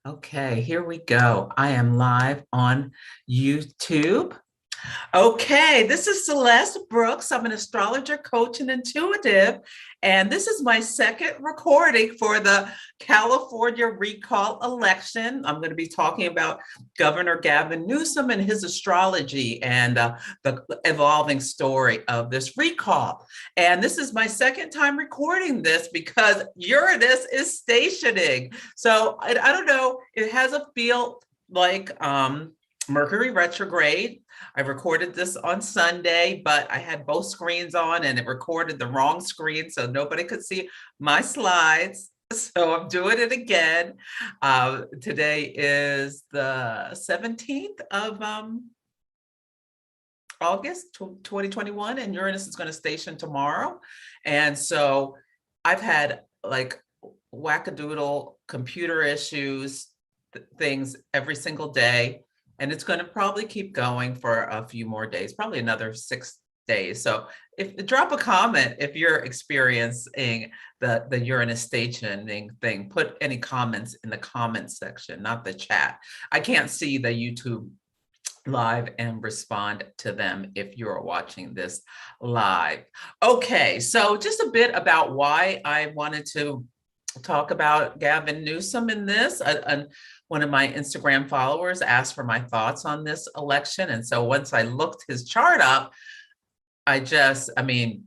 Okay, here we go. I am live on YouTube. Okay, this is Celeste Brooks. I'm an astrologer, coach, and intuitive. And this is my second recording for the California recall election. I'm going to be talking about Governor Gavin Newsom and his astrology and the evolving story of this recall. And this is my second time recording this because Uranus is stationing. So I don't know, it has a feel like Mercury retrograde. I recorded this on Sunday, but I had both screens on and it recorded the wrong screen, so nobody could see my slides. So I'm doing it again. Today is the 17th of August 2021, and Uranus is going to station tomorrow. And so I've had like wackadoodle computer issues, things every single day. And it's going to probably keep going for a few more days, probably another 6 days. So drop a comment if you're experiencing the Uranus stationing thing. Put any comments in the comments section, not the chat. I can't see the YouTube live and respond to them if you're watching this live. Okay, so just a bit about why I wanted to talk about Gavin Newsom in this. One of my Instagram followers asked for my thoughts on this election. And so once I looked his chart up, I mean,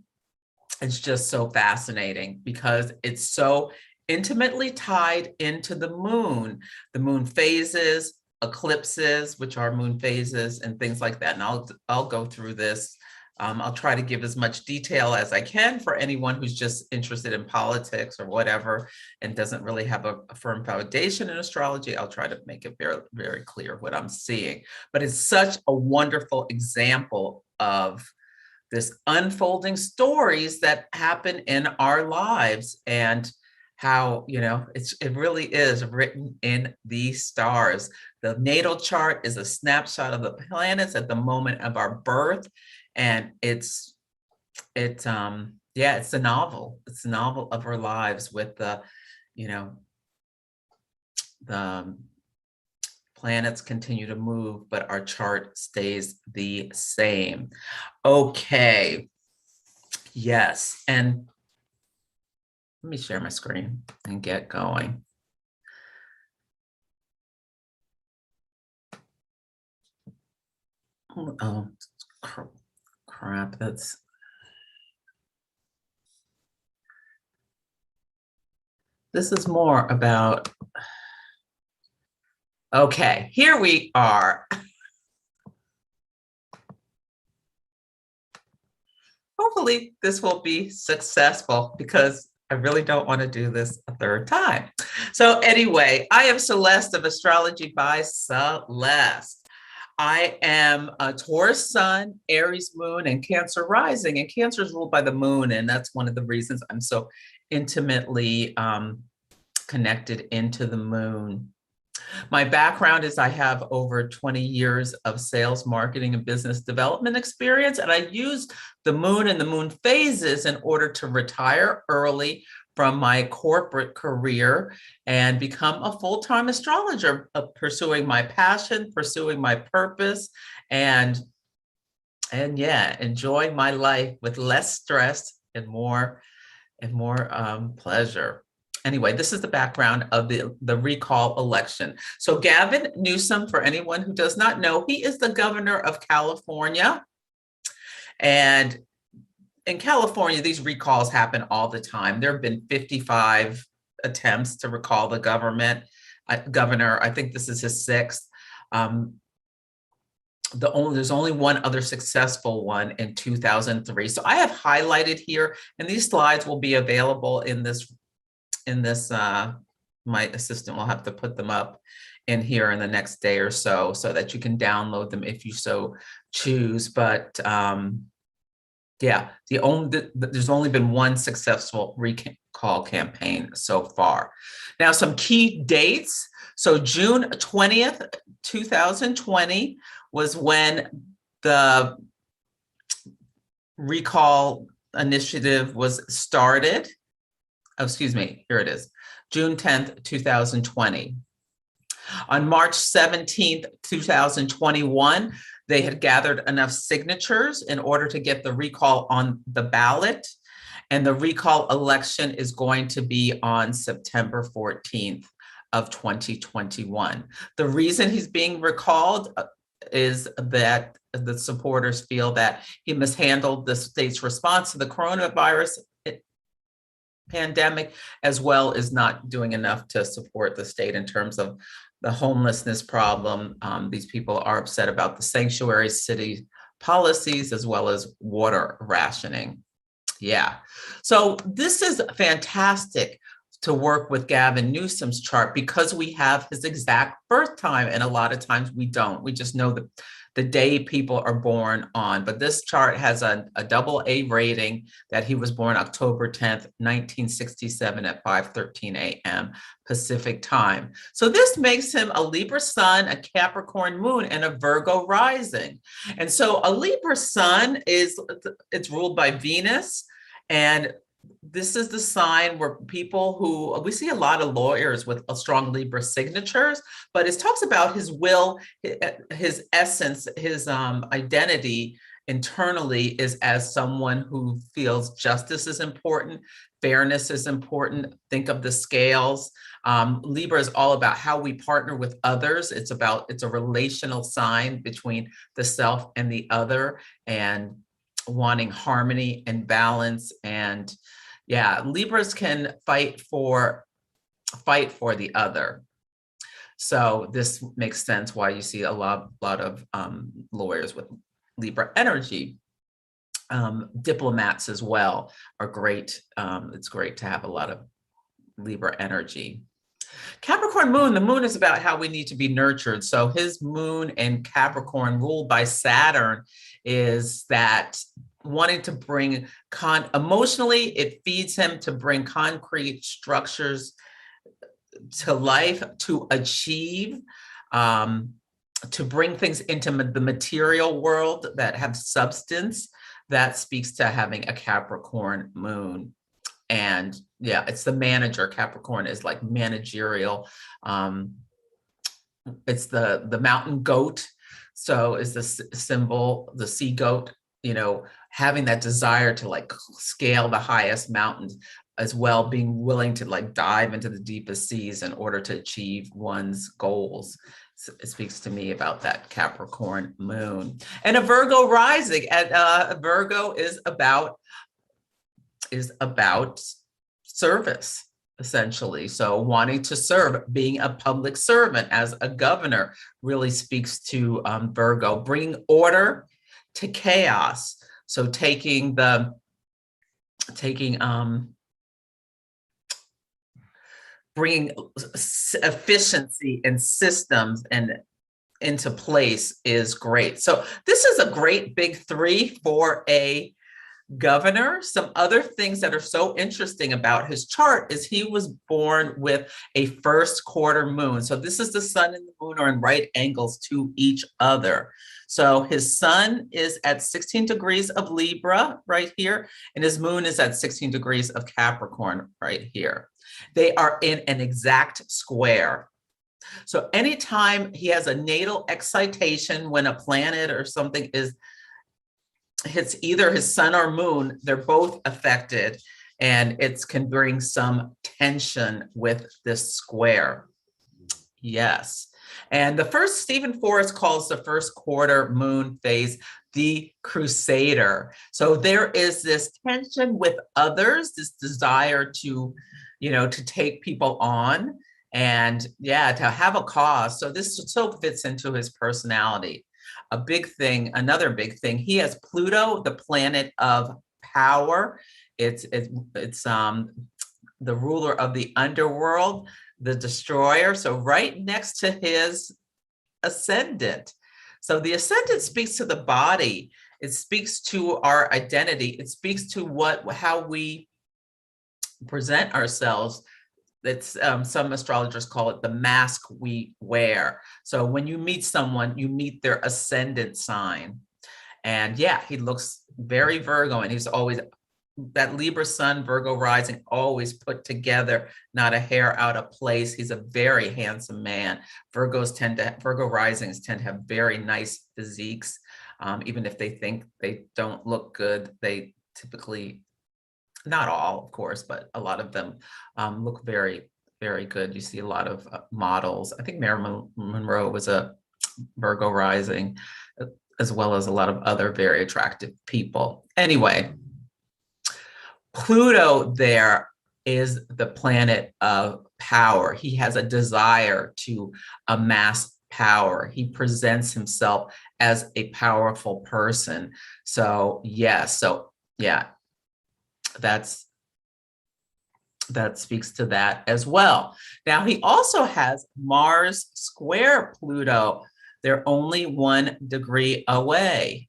it's just so fascinating because it's so intimately tied into the moon phases, eclipses, which are moon phases and things like that. And I'll go through this. I'll try to give as much detail as I can for anyone who's just interested in politics or whatever and doesn't really have a firm foundation in astrology. I'll try to make it very, very clear what I'm seeing. But it's such a wonderful example of this unfolding stories that happen in our lives and how, you know, it really is written in the stars. The natal chart is a snapshot of the planets at the moment of our birth. And it's a novel. It's a novel of our lives with the planets continue to move, but our chart stays the same. Okay. Yes. And let me share my screen and get going. Oh, crap. This is more about, okay, here we are. Hopefully this will be successful because I really don't want to do this a third time. So anyway, I am Celeste of Astrology by Celeste. I am a Taurus sun, Aries moon, and Cancer rising. And Cancer is ruled by the moon. And that's one of the reasons I'm so intimately connected into the moon. My background is I have over 20 years of sales, marketing, and business development experience. And I used the moon and the moon phases in order to retire early from my corporate career and become a full-time astrologer, pursuing my passion, pursuing my purpose, and yeah, enjoying my life with less stress and more pleasure. Anyway, this is the background of the recall election. So Gavin Newsom, for anyone who does not know, he is the governor of California. And in California, these recalls happen all the time. There have been 55 attempts to recall the governor. I think this is his sixth. There's only one other successful one in 2003. So I have highlighted here, and these slides will be available in this. My assistant will have to put them up in here in the next day or so that you can download them if you so choose. But Yeah, there's only been one successful recall campaign so far. Now, some key dates. So June 20th, 2020 was when the recall initiative was started. Oh, excuse me, here it is. June 10th, 2020. On March 17th, 2021, they had gathered enough signatures in order to get the recall on the ballot. And the recall election is going to be on September 14th of 2021. The reason he's being recalled is that the supporters feel that he mishandled the state's response to the coronavirus pandemic, as well as not doing enough to support the state in terms of the homelessness problem. These people are upset about the sanctuary city policies as well as water rationing. Yeah, so this is fantastic to work with Gavin Newsom's chart because we have his exact birth time, and a lot of times we don't. We just know the day people are born on, but this chart has a AA rating that he was born October 10th, 1967 at 5:13 a.m. Pacific time. So this makes him a Libra sun, a Capricorn moon, and a Virgo rising. And so a Libra sun it's ruled by Venus, and this is the sign where we see a lot of lawyers with a strong Libra signatures, but it talks about his will, his essence, his identity internally is as someone who feels justice is important, fairness is important. Think of the scales. Libra is all about how we partner with others. It's a relational sign between the self and the other, and wanting harmony and balance. And yeah, Libras can fight for the other. So this makes sense why you see a lot of lawyers with Libra energy. Diplomats as well are great. It's great to have a lot of Libra energy. Capricorn moon, the moon is about how we need to be nurtured. So his moon in Capricorn, ruled by Saturn, is that wanting to bring emotionally, it feeds him to bring concrete structures to life, to achieve, to bring things into the material world that have substance. That speaks to having a Capricorn moon. And yeah, it's the manager. Capricorn is like managerial. It's the mountain goat. So is the symbol, the sea goat, having that desire to like scale the highest mountains, as well being willing to like dive into the deepest seas in order to achieve one's goals. So it speaks to me about that Capricorn moon. And a Virgo rising, and Virgo is about service, essentially. So wanting to serve, being a public servant as a governor really speaks to Virgo, bringing order to chaos. So bringing efficiency and systems and into place is great. So this is a great big three for a governor. Some other things that are so interesting about his chart is he was born with a first quarter moon. So this is the sun and the moon are in right angles to each other. So his sun is at 16 degrees of Libra right here, and his moon is at 16 degrees of Capricorn right here. They are in an exact square. So anytime he has a natal excitation, when a planet or something hits either his sun or moon, they're both affected, and it can bring some tension with this square. Yes. And the first, Stephen Forrest calls the first quarter moon phase the crusader. So there is this tension with others, this desire to, to take people on, and yeah, to have a cause. So this so fits into his personality. Another big thing, he has Pluto, the planet of power. It's the ruler of the underworld, the destroyer. So right next to his ascendant. So the ascendant speaks to the body It speaks to our identity. It speaks to how we present ourselves. That's some astrologers call it the mask we wear. So when you meet someone, you meet their ascendant sign. And yeah, he looks very Virgo, and he's always that Libra sun, Virgo rising, always put together, not a hair out of place. He's a very handsome man. Virgo risings tend to have very nice physiques. Even if they think they don't look good, they typically, not all, of course, but a lot of them look very, very good. You see a lot of models. I think Marilyn Monroe was a Virgo rising, as well as a lot of other very attractive people. Anyway, Pluto there is the planet of power. He has a desire to amass power. He presents himself as a powerful person. So yes, that speaks to that as well. Now, he also has Mars square Pluto. They're only 1 degree away.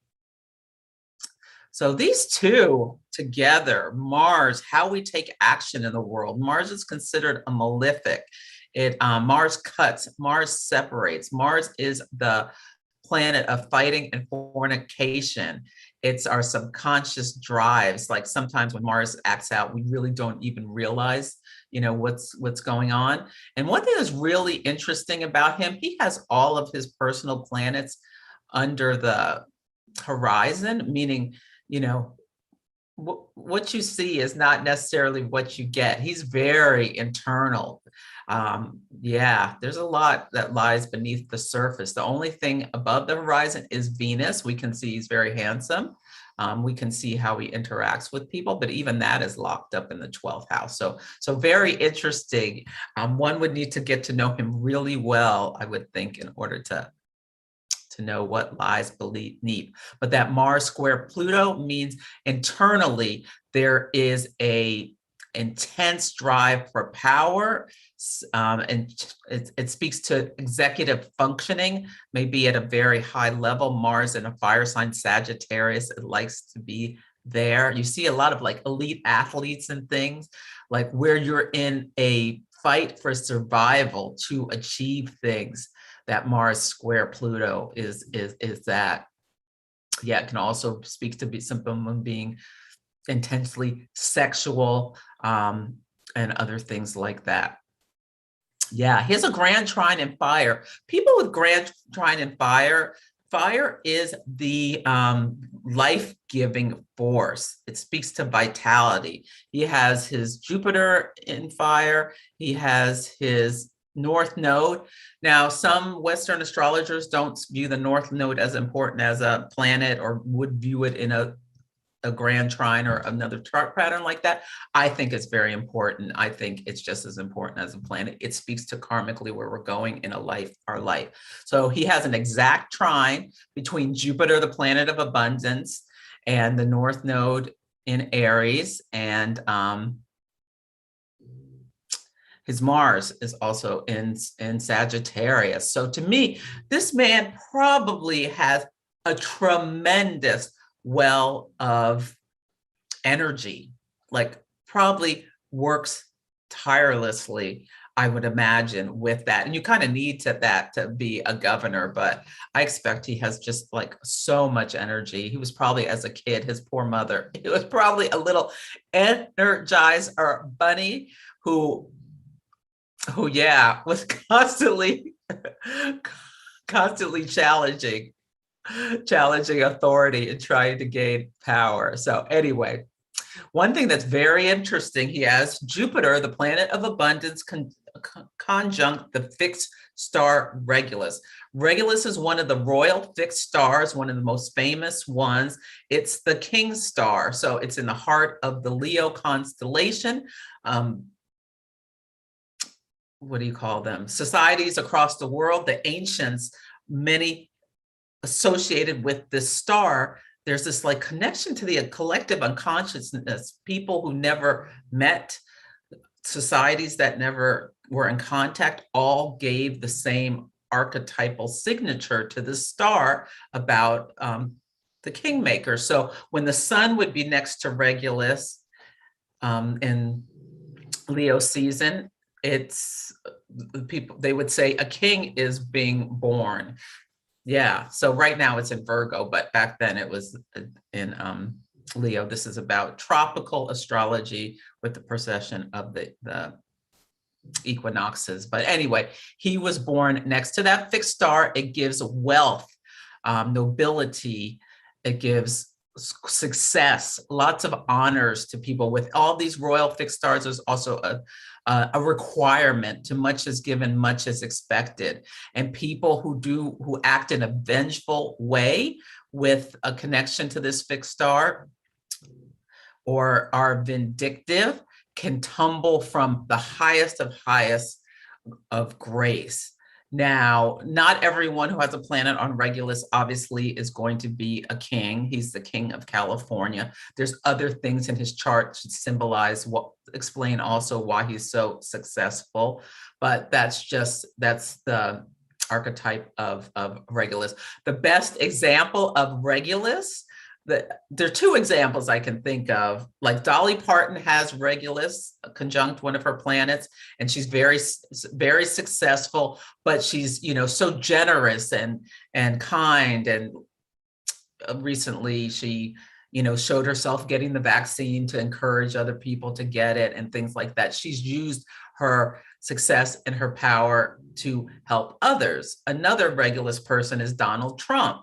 So these two together, Mars, how we take action in the world. Mars is considered a malefic. Mars cuts, Mars separates. Mars is the planet of fighting and fornication. It's our subconscious drives. Like sometimes when Mars acts out, we really don't even realize, what's going on. And one thing that's really interesting about him, he has all of his personal planets under the horizon, meaning, what you see is not necessarily what you get. He's very internal. There's a lot that lies beneath the surface. The only thing above the horizon is Venus. We can see he's very handsome. We can see how he interacts with people, but even that is locked up in the 12th house. So very interesting. One would need to get to know him really well, I would think, in order to know what lies beneath. But that Mars square Pluto means internally there is a intense drive for power, and it speaks to executive functioning, maybe at a very high level. Mars in a fire sign, Sagittarius, it likes to be there. You see a lot of like elite athletes and things, like where you're in a fight for survival to achieve things. That Mars square Pluto is that. Yeah, it can also speak to someone being intensely sexual, and other things like that. Yeah, here's a grand trine in fire. People with grand trine in fire is the life-giving force. It speaks to vitality. He has his Jupiter in fire. He has his North Node. Now, some Western astrologers don't view the North Node as important as a planet, or would view it in a grand trine or another chart pattern like that. I think it's very important. I think it's just as important as a planet. It speaks to karmically where we're going in our life. So he has an exact trine between Jupiter, the planet of abundance, and the North Node in Aries, and his Mars is also in Sagittarius. So to me, this man probably has a tremendous well of energy, like probably works tirelessly, I would imagine, with that. And you kind of need that to be a governor, but I expect he has just like so much energy. He was probably, as a kid, his poor mother, he was probably a little energized or bunny who was constantly challenging authority and trying to gain power. So anyway, one thing that's very interesting, he has Jupiter, the planet of abundance, conjunct the fixed star Regulus. Regulus is one of the royal fixed stars, one of the most famous ones. It's the king star. So it's in the heart of the Leo constellation. What do you call them? Societies across the world, the ancients, many associated with this star, there's this like connection to the collective unconsciousness. People who never met, societies that never were in contact, all gave the same archetypal signature to the star about the kingmaker. So when the sun would be next to Regulus in Leo season, it's people, they would say a king is being born. Yeah, so right now it's in Virgo, but back then it was in Leo. This is about tropical astrology with the precession of the equinoxes. But anyway, he was born next to that fixed star. It gives wealth, nobility, it gives success, lots of honors to people. With all these royal fixed stars, there's also a requirement. Too much is given, much is expected. And people who act in a vengeful way with a connection to this fixed star or are vindictive can tumble from the highest of grace. Now, not everyone who has a planet on Regulus obviously is going to be a king. He's the king of California. There's other things in his chart to symbolize explain also why he's so successful. But that's the archetype of Regulus. The best example of Regulus, there are two examples I can think of. Like Dolly Parton has Regulus conjunct one of her planets, and she's very, very successful, but she's, so generous and kind. And recently she, showed herself getting the vaccine to encourage other people to get it and things like that. She's used her success and her power to help others. Another Regulus person is Donald Trump.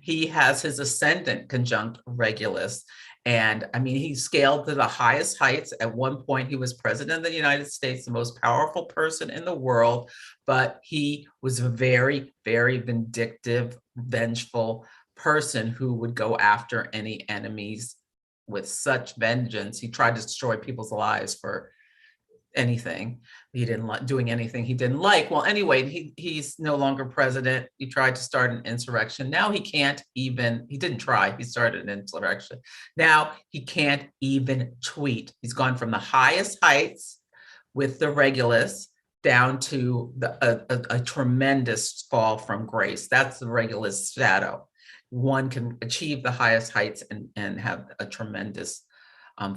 He has his ascendant conjunct Regulus. And I mean, he scaled to the highest heights. At one point, he was president of the United States, the most powerful person in the world, but he was a very, very vindictive, vengeful person who would go after any enemies with such vengeance. He tried to destroy people's lives for anything. He didn't like doing anything he didn't like. Well, anyway, he's no longer president. He tried to start an insurrection. Now he didn't try, he started an insurrection. Now he can't even tweet. He's gone from the highest heights with the Regulus down to a tremendous fall from grace. That's the Regulus shadow. One can achieve the highest heights and have a tremendous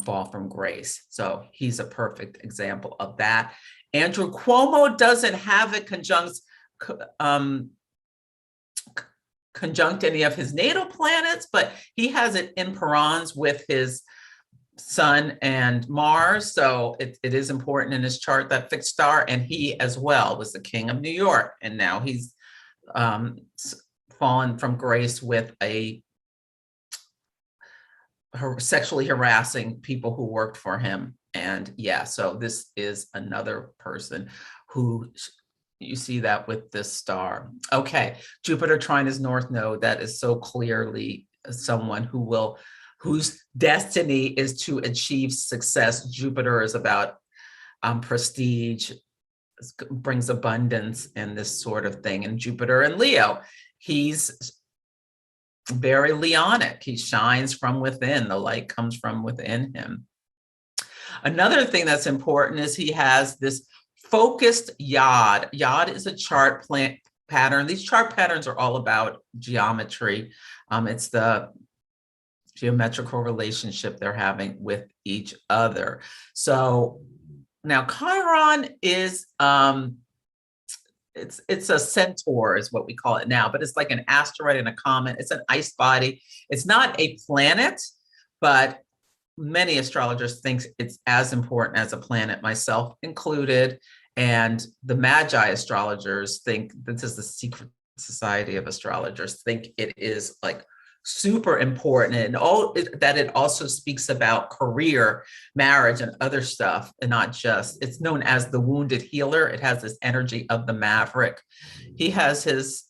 fall from grace. So he's a perfect example of that. Andrew Cuomo doesn't have it conjunct any of his natal planets, but he has it in parans with his Sun and Mars. So it is important in his chart, that fixed star. And he as well was the king of New York. And now he's fallen from grace with sexually harassing people who worked for him. And yeah, so this is another person who you see that with this star. Okay, Jupiter trine his north node. That is so clearly someone whose destiny is to achieve success. Jupiter is about prestige, brings abundance and this sort of thing. And Jupiter in Leo, he's very Leonic. He shines from within. The light comes from within him. Another thing that's important is he has this focused yod. Yod is a chart pattern. These chart patterns are all about geometry. It's the geometrical relationship they're having with each other. So now Chiron is it's a centaur is what we call it now, but it's like an asteroid and a comet. It's an ice body. It's not a planet, but many astrologers think it's as important as a planet, myself included. And the Magi astrologers think, this is the secret society of astrologers, think it is like super important, and that it also speaks about career, marriage, and other stuff, and not just, it's known as the wounded healer. It has this energy of the maverick. He has his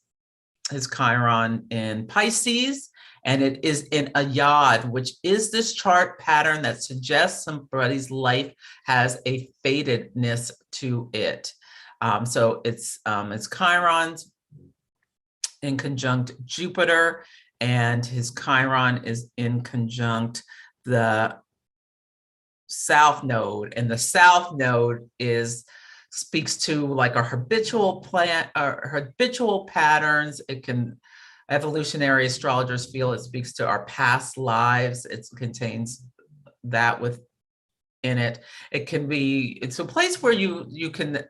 Chiron in Pisces, and it is in a yod, which is this chart pattern that suggests somebody's life has a fatedness to it. So it's Chiron's in conjunct Jupiter, and his Chiron is in conjunct the South Node, and the South Node speaks to like our habitual habitual patterns. It can Evolutionary astrologers feel it speaks to our past lives. It contains that within it. It can be, it's a place where you can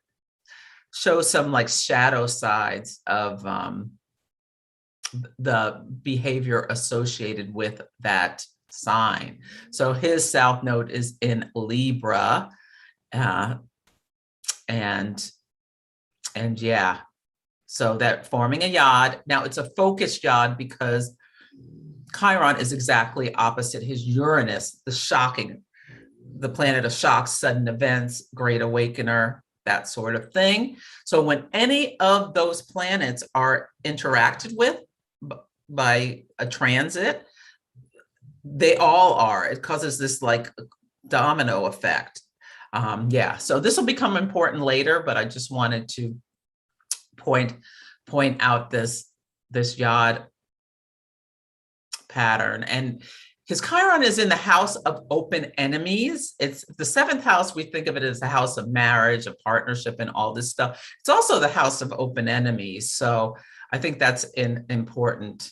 show some like shadow sides of the behavior associated with that sign. So his south node is in Libra, and yeah, so that forming a yod. Now it's a focused yod because Chiron is exactly opposite his Uranus, the planet of shocks, sudden events, great awakener, that sort of thing. So when any of those planets are interacted with by a transit, they all are. It causes this like domino effect. Yeah, so this will become important later, but I just wanted to point out this yod pattern. And his Chiron is in the house of open enemies. It's the seventh house. We think of it as a house of marriage, a partnership, and all this stuff. It's also the house of open enemies. So I think that's important.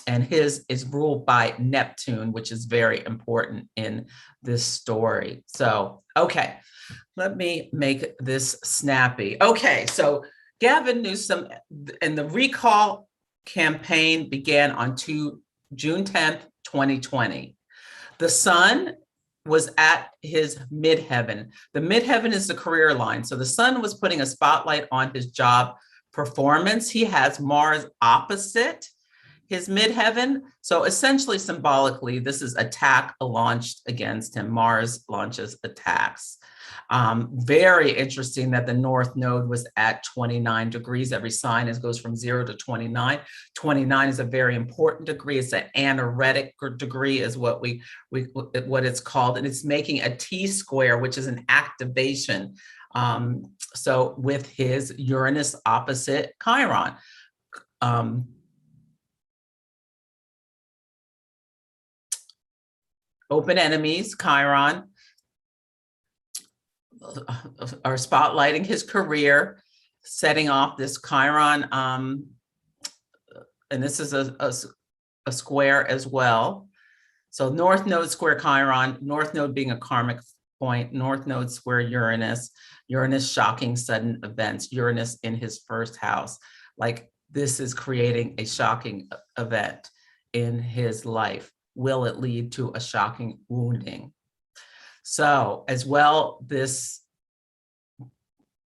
And his is ruled by Neptune, which is very important in this story. So, okay, let me make this snappy. Okay, so Gavin Newsom and the recall campaign began on June 10th, 2020. The sun was at his midheaven. The midheaven is the career line. So the sun was putting a spotlight on his job performance. He has Mars opposite his midheaven. So essentially, symbolically, this is attack launched against him. Mars launches attacks. Very interesting that the North Node was at 29 degrees. Every sign goes from 0 to 29. 29 is a very important degree. It's an anaretic degree is what what it's called. And it's making a T-square, which is an activation. So with his Uranus opposite Chiron. Open enemies, Chiron, are spotlighting his career, setting off this Chiron, and this is a square as well. So North Node square Chiron, North Node being a karmic point, North Node square Uranus, Uranus shocking sudden events, Uranus in his first house. Like this is creating a shocking event in his life. Will it lead to a shocking wounding? So as well, this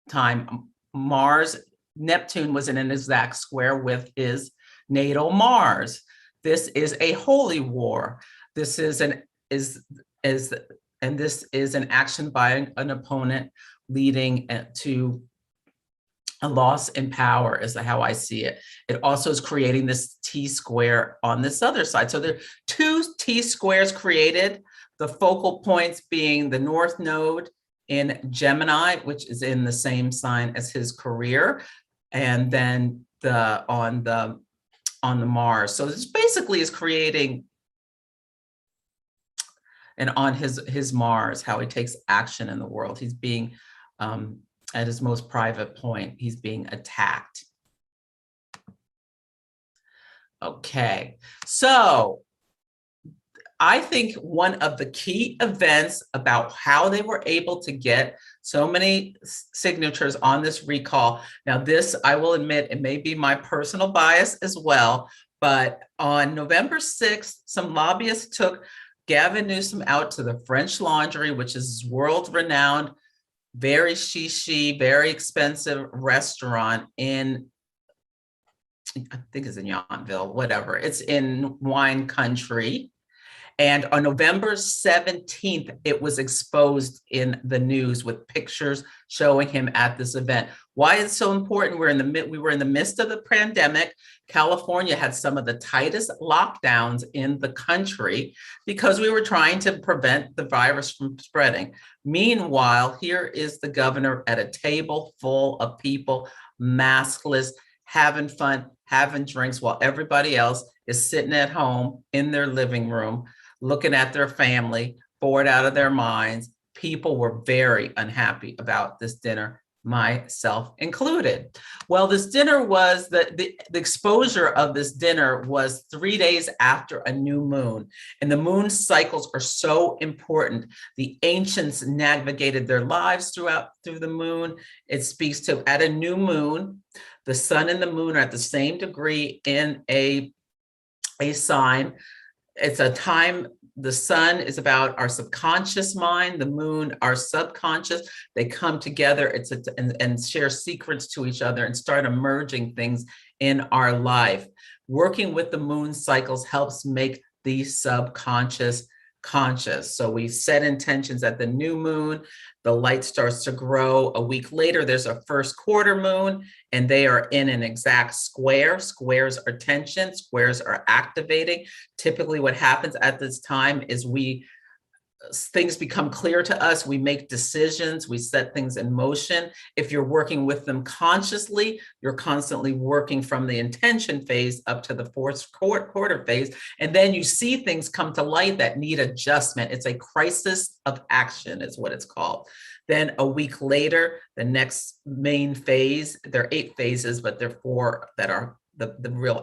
time, Neptune was in an exact square with his natal Mars. This is a holy war. This is an action by an opponent leading to a loss in power is how I see it. It also is creating this T-square on this other side. So there are two T-squares created, the focal points being the North Node in Gemini, which is in the same sign as his career, and then on the Mars. So this basically is creating, and on his Mars, how he takes action in the world. He's being at his most private point, he's being attacked. Okay, so I think one of the key events about how they were able to get so many signatures on this recall. Now this, I will admit, it may be my personal bias as well, but on November 6th, some lobbyists took Gavin Newsom out to the French Laundry, which is world-renowned, very shishi, very expensive restaurant in, I think it's in Yountville, whatever. It's in wine country. And on November 17th, it was exposed in the news with pictures showing him at this event. Why it's so important? We were in the midst of the pandemic. California had some of the tightest lockdowns in the country because we were trying to prevent the virus from spreading. Meanwhile, here is the governor at a table full of people, maskless, having fun, having drinks, while everybody else is sitting at home in their living room, looking at their family, bored out of their minds. People were very unhappy about this dinner myself included. Well, this dinner was, the exposure of this dinner was 3 days after a new moon. And the moon cycles are so important. The ancients navigated their lives through the moon. It speaks to, at a new moon, the sun and the moon are at the same degree in a sign. It's a time. The sun is about our subconscious mind, the moon, our subconscious. They come together and share secrets to each other and start emerging things in our life. Working with the moon cycles helps make the subconscious conscious. So we set intentions at the new moon, the light starts to grow. A week later, there's a first quarter moon, and they are in an exact square. Squares are tension, squares are activating. Typically what happens at this time is things become clear to us. We make decisions, we set things in motion. If you're working with them consciously, you're constantly working from the intention phase up to the fourth quarter phase. And then you see things come to light that need adjustment. It's a crisis of action is what it's called. Then a week later, the next main phase, there are 8 phases, but there are 4 that are the real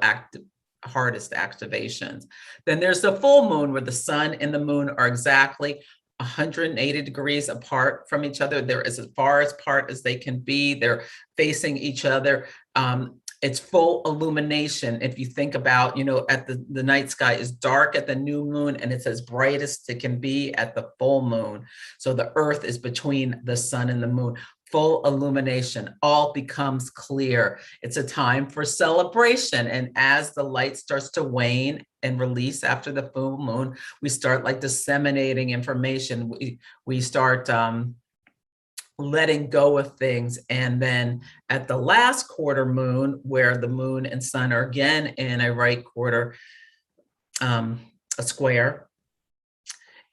hardest activations. Then there's the full moon, where the sun and the moon are exactly 180 degrees apart from each other. They're as far apart as they can be. They're facing each other. It's full illumination. If you think about, at the night sky is dark at the new moon, and it's as bright as it can be at the full moon. So the earth is between the sun and the moon. Full illumination, all becomes clear. It's a time for celebration. And as the light starts to wane and release after the full moon, we start disseminating information. We start letting go of things. And then at the last quarter moon, where the moon and sun are again in a right quarter, a square,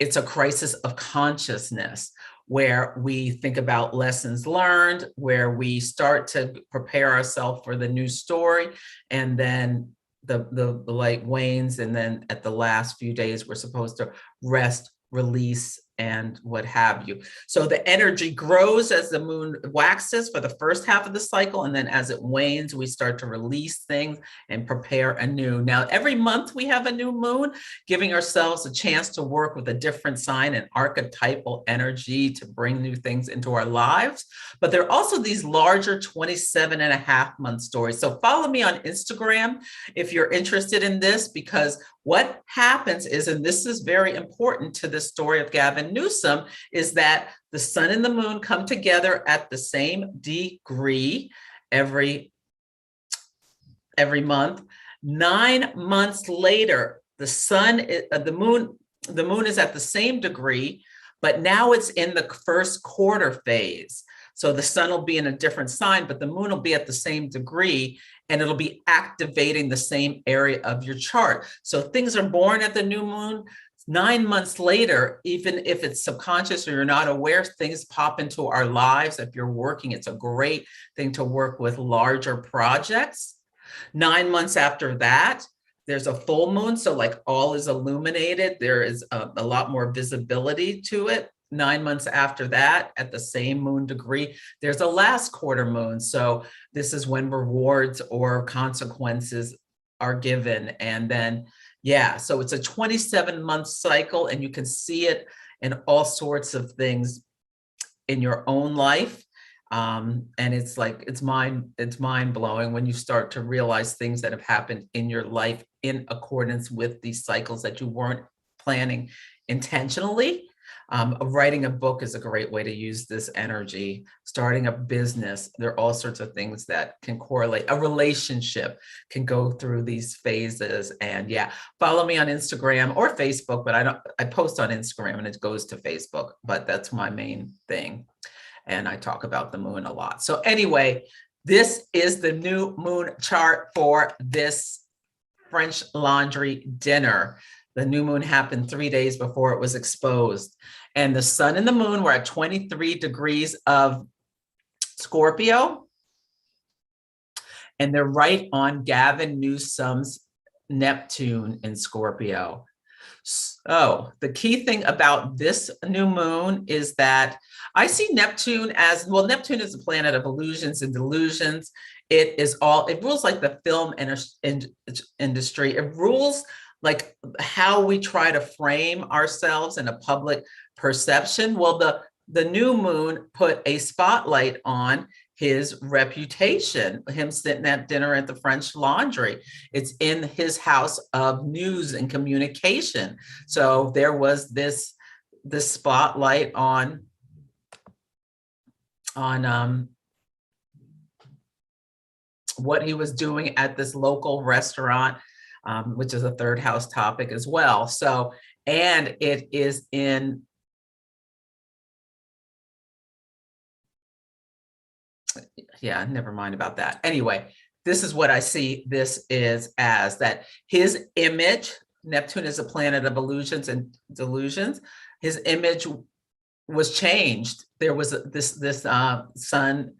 it's a crisis of consciousness, where we think about lessons learned, where we start to prepare ourselves for the new story, and then the light wanes, and then at the last few days, we're supposed to rest, release, and what have you. So the energy grows as the moon waxes for the first half of the cycle, and then as it wanes, we start to release things and prepare anew. Now, every month we have a new moon, giving ourselves a chance to work with a different sign and archetypal energy to bring new things into our lives. But there are also these larger 27.5-month stories. So follow me on Instagram if you're interested in this, because what happens is, and this is very important to the story of Gavin Newsom, is that the sun and the moon come together at the same degree every month. 9 months later, the moon is at the same degree, but now it's in the first quarter phase. So the sun will be in a different sign, but the moon will be at the same degree, and it'll be activating the same area of your chart. So things are born at the new moon. 9 months later, even if it's subconscious or you're not aware, things pop into our lives. If you're working, it's a great thing to work with larger projects. 9 months after that, there's a full moon. So all is illuminated. There is a lot more visibility to it. 9 months after that, at the same moon degree, there's a last quarter moon. So this is when rewards or consequences are given. And then, so it's a 27-month cycle, and you can see it in all sorts of things in your own life. And it's mind blowing when you start to realize things that have happened in your life in accordance with these cycles that you weren't planning intentionally. Writing a book is a great way to use this energy. Starting a business, there are all sorts of things that can correlate. A relationship can go through these phases. And follow me on Instagram or Facebook, but I post on Instagram and it goes to Facebook, but that's my main thing. And I talk about the moon a lot. So anyway, this is the new moon chart for this French Laundry dinner. The new moon happened 3 days before it was exposed. And the sun and the moon were at 23 degrees of Scorpio. And they're right on Gavin Newsom's Neptune in Scorpio. Oh, the key thing about this new moon is that I see Neptune as, well, Neptune is a planet of illusions and delusions. It rules like the film industry. It rules like how we try to frame ourselves in a public perception. Well, the new moon put a spotlight on his reputation, him sitting at dinner at the French Laundry. It's in his house of news and communication. So there was this spotlight on what he was doing at this local restaurant, which is a third house topic as well. So, and it is in, yeah, never mind about that. Anyway, this is what I see this is as, that his image, Neptune is a planet of illusions and delusions. His image was changed. There was this sun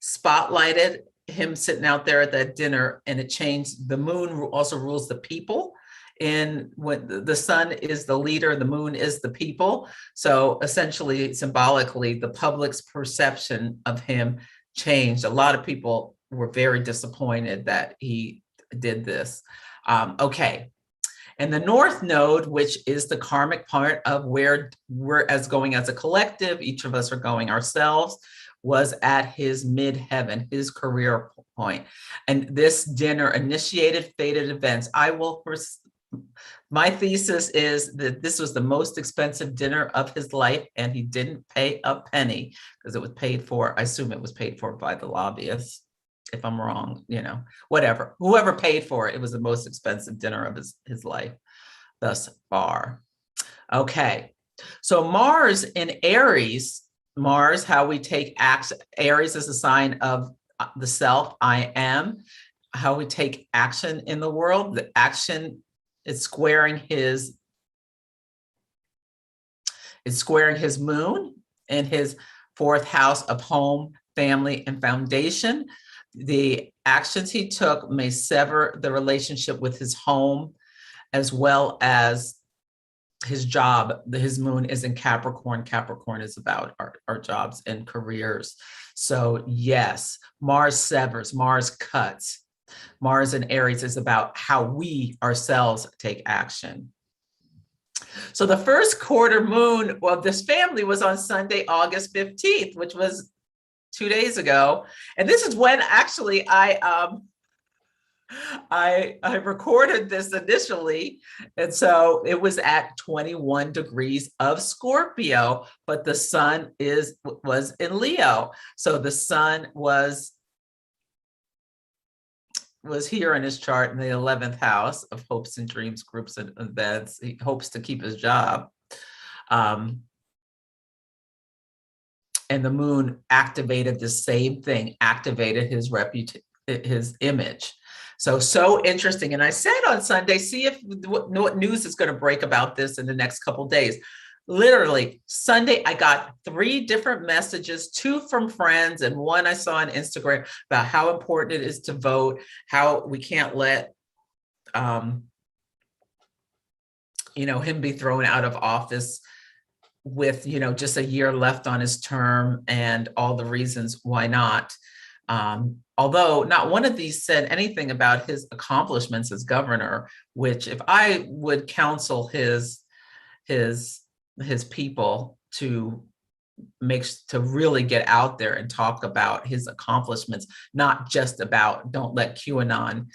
spotlighted him sitting out there at that dinner, and it changed. The moon also rules the people. And when the sun is the leader, the moon is the people. So essentially, symbolically, the public's perception of him changed. A lot of people were very disappointed that he did this. Okay. And the North Node, which is the karmic part of where we're going as a collective, each of us are going ourselves, was at his midheaven, his career point. And this dinner initiated fated events. My thesis is that this was the most expensive dinner of his life, and he didn't pay a penny because it was paid for. I assume it was paid for by the lobbyists. If I'm wrong, whatever, whoever paid for it, it was the most expensive dinner of his life thus far. Okay, so Mars in Aries, how we take action. Aries is a sign of the self, I am, how we take action in the world. The action is squaring his moon in his fourth house of home, family, and foundation. The actions he took may sever the relationship with his home as well as his job. His moon is in Capricorn. Capricorn is about our jobs and careers. So yes, Mars severs, Mars cuts. Mars in Aries is about how we ourselves take action. So the first quarter moon of this family was on Sunday, August 15th, which was 2 days ago. And this is when actually I recorded this initially. And so it was at 21 degrees of Scorpio, but the sun was in Leo. So the sun was here in his chart in the 11th house of hopes and dreams, groups and events. He hopes to keep his job. And the moon activated the same thing, activated his image. So interesting. And I said on Sunday, see if what news is going to break about this in the next couple of days. Literally Sunday, I got 3 different messages, 2 from friends and 1 I saw on Instagram about how important it is to vote, how we can't let him be thrown out of office with just a year left on his term, and all the reasons why not. Although not one of these said anything about his accomplishments as governor, which if I would counsel his people to really get out there and talk about his accomplishments, not just about don't let QAnon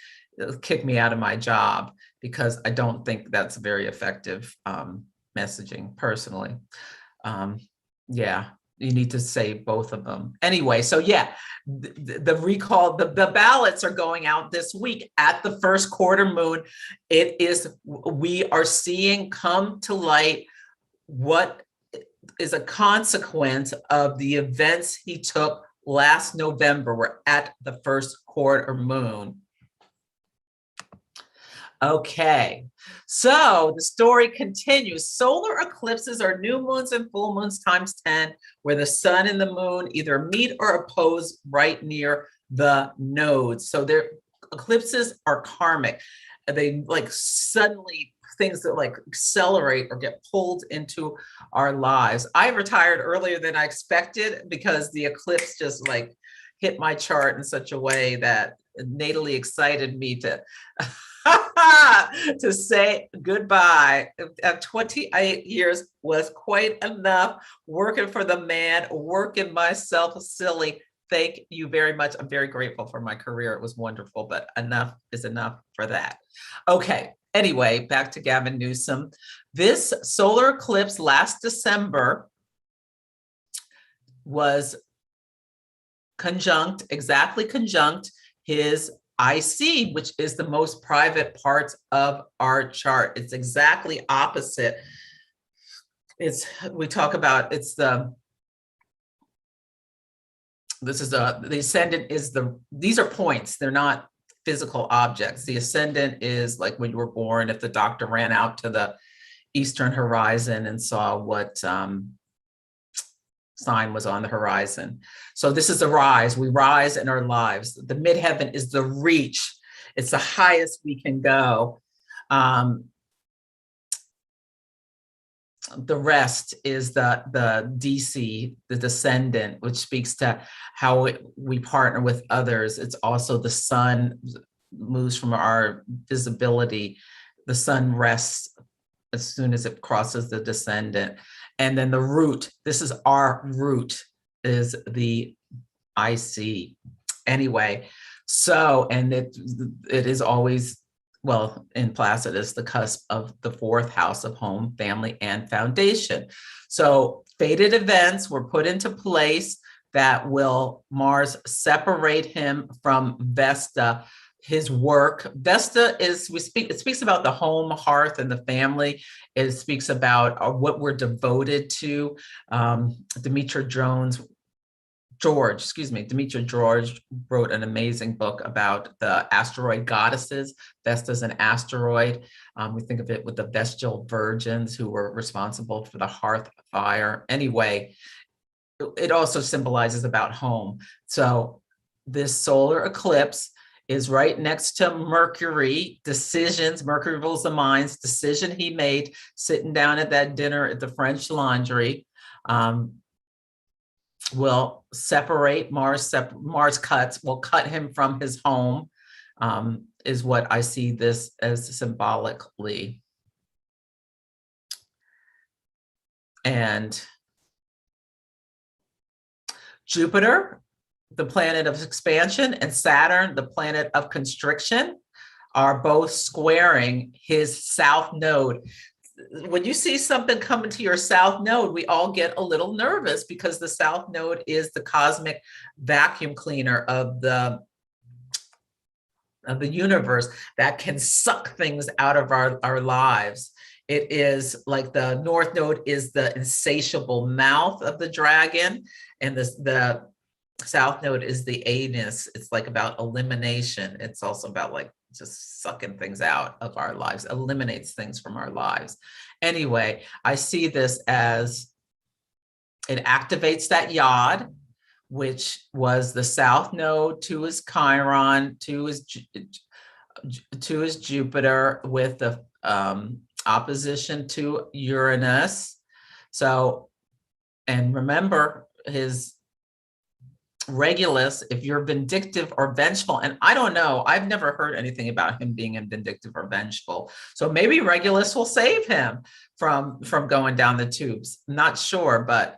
kick me out of my job, because I don't think that's very effective messaging personally. Yeah, you need to say both of them. Anyway, so yeah, the recall, the ballots are going out this week at the first quarter moon. We are seeing come to light what is a consequence of the events he took last November. We're at the first quarter moon. Okay, so the story continues. Solar eclipses are new moons and full moons times 10, where the sun and the moon either meet or oppose right near the nodes. So their eclipses are karmic. They like suddenly things that like accelerate or get pulled into our lives. I retired earlier than I expected because the eclipse just like hit my chart in such a way that natally excited me to to say goodbye. 28 years was quite enough working for the man, working myself silly. Thank you very much. I'm very grateful for my career. It was wonderful, but enough is enough for that. Okay. Anyway, back to Gavin Newsom. This solar eclipse last December was exactly conjunct his IC, which is the most private parts of our chart. It's exactly opposite. We talk about the ascendant is these are points. They're not physical objects. The ascendant is like when you were born, if the doctor ran out to the eastern horizon and saw what sign was on the horizon. So this is a rise. We rise in our lives. The midheaven is the reach. It's the highest we can go. The rest is the DC, the descendant, which speaks to how we partner with others. It's also the sun moves from our visibility. The sun rests as soon as it crosses the descendant. And then the root, this is our root, is the IC. Anyway, so, and it is always, well, in Placidus, the cusp of the fourth house of home, family, and foundation. So fated events were put into place that will Mars separate him from Vesta, his work. Vesta is, it speaks about the home, hearth, and the family. It speaks about what we're devoted to. Demetra George wrote an amazing book about the asteroid goddesses. Vesta's an asteroid. We think of it with the Vestal virgins who were responsible for the hearth fire. Anyway, it also symbolizes about home. So this solar eclipse is right next to Mercury, decisions. Mercury rules the mind's decision he made sitting down at that dinner at the French Laundry. Will separate Mars cuts, will cut him from his home, is what I see this as symbolically. And Jupiter, the planet of expansion, and Saturn, the planet of constriction, are both squaring his south node. When you see something coming to your south node, we all get a little nervous because the south node is the cosmic vacuum cleaner of the universe that can suck things out of our lives. It is like the north node is the insatiable mouth of the dragon, and the south node is the anus. It's like about elimination. It's also about like just sucking things out of our lives, eliminates things from our lives. Anyway, I see this as it activates that yod, which was the south node to his Chiron, to his Jupiter, with the opposition to Uranus. So, and remember his Regulus, if you're vindictive or vengeful, and I don't know, I've never heard anything about him being vindictive or vengeful. So maybe Regulus will save him from going down the tubes. Not sure, but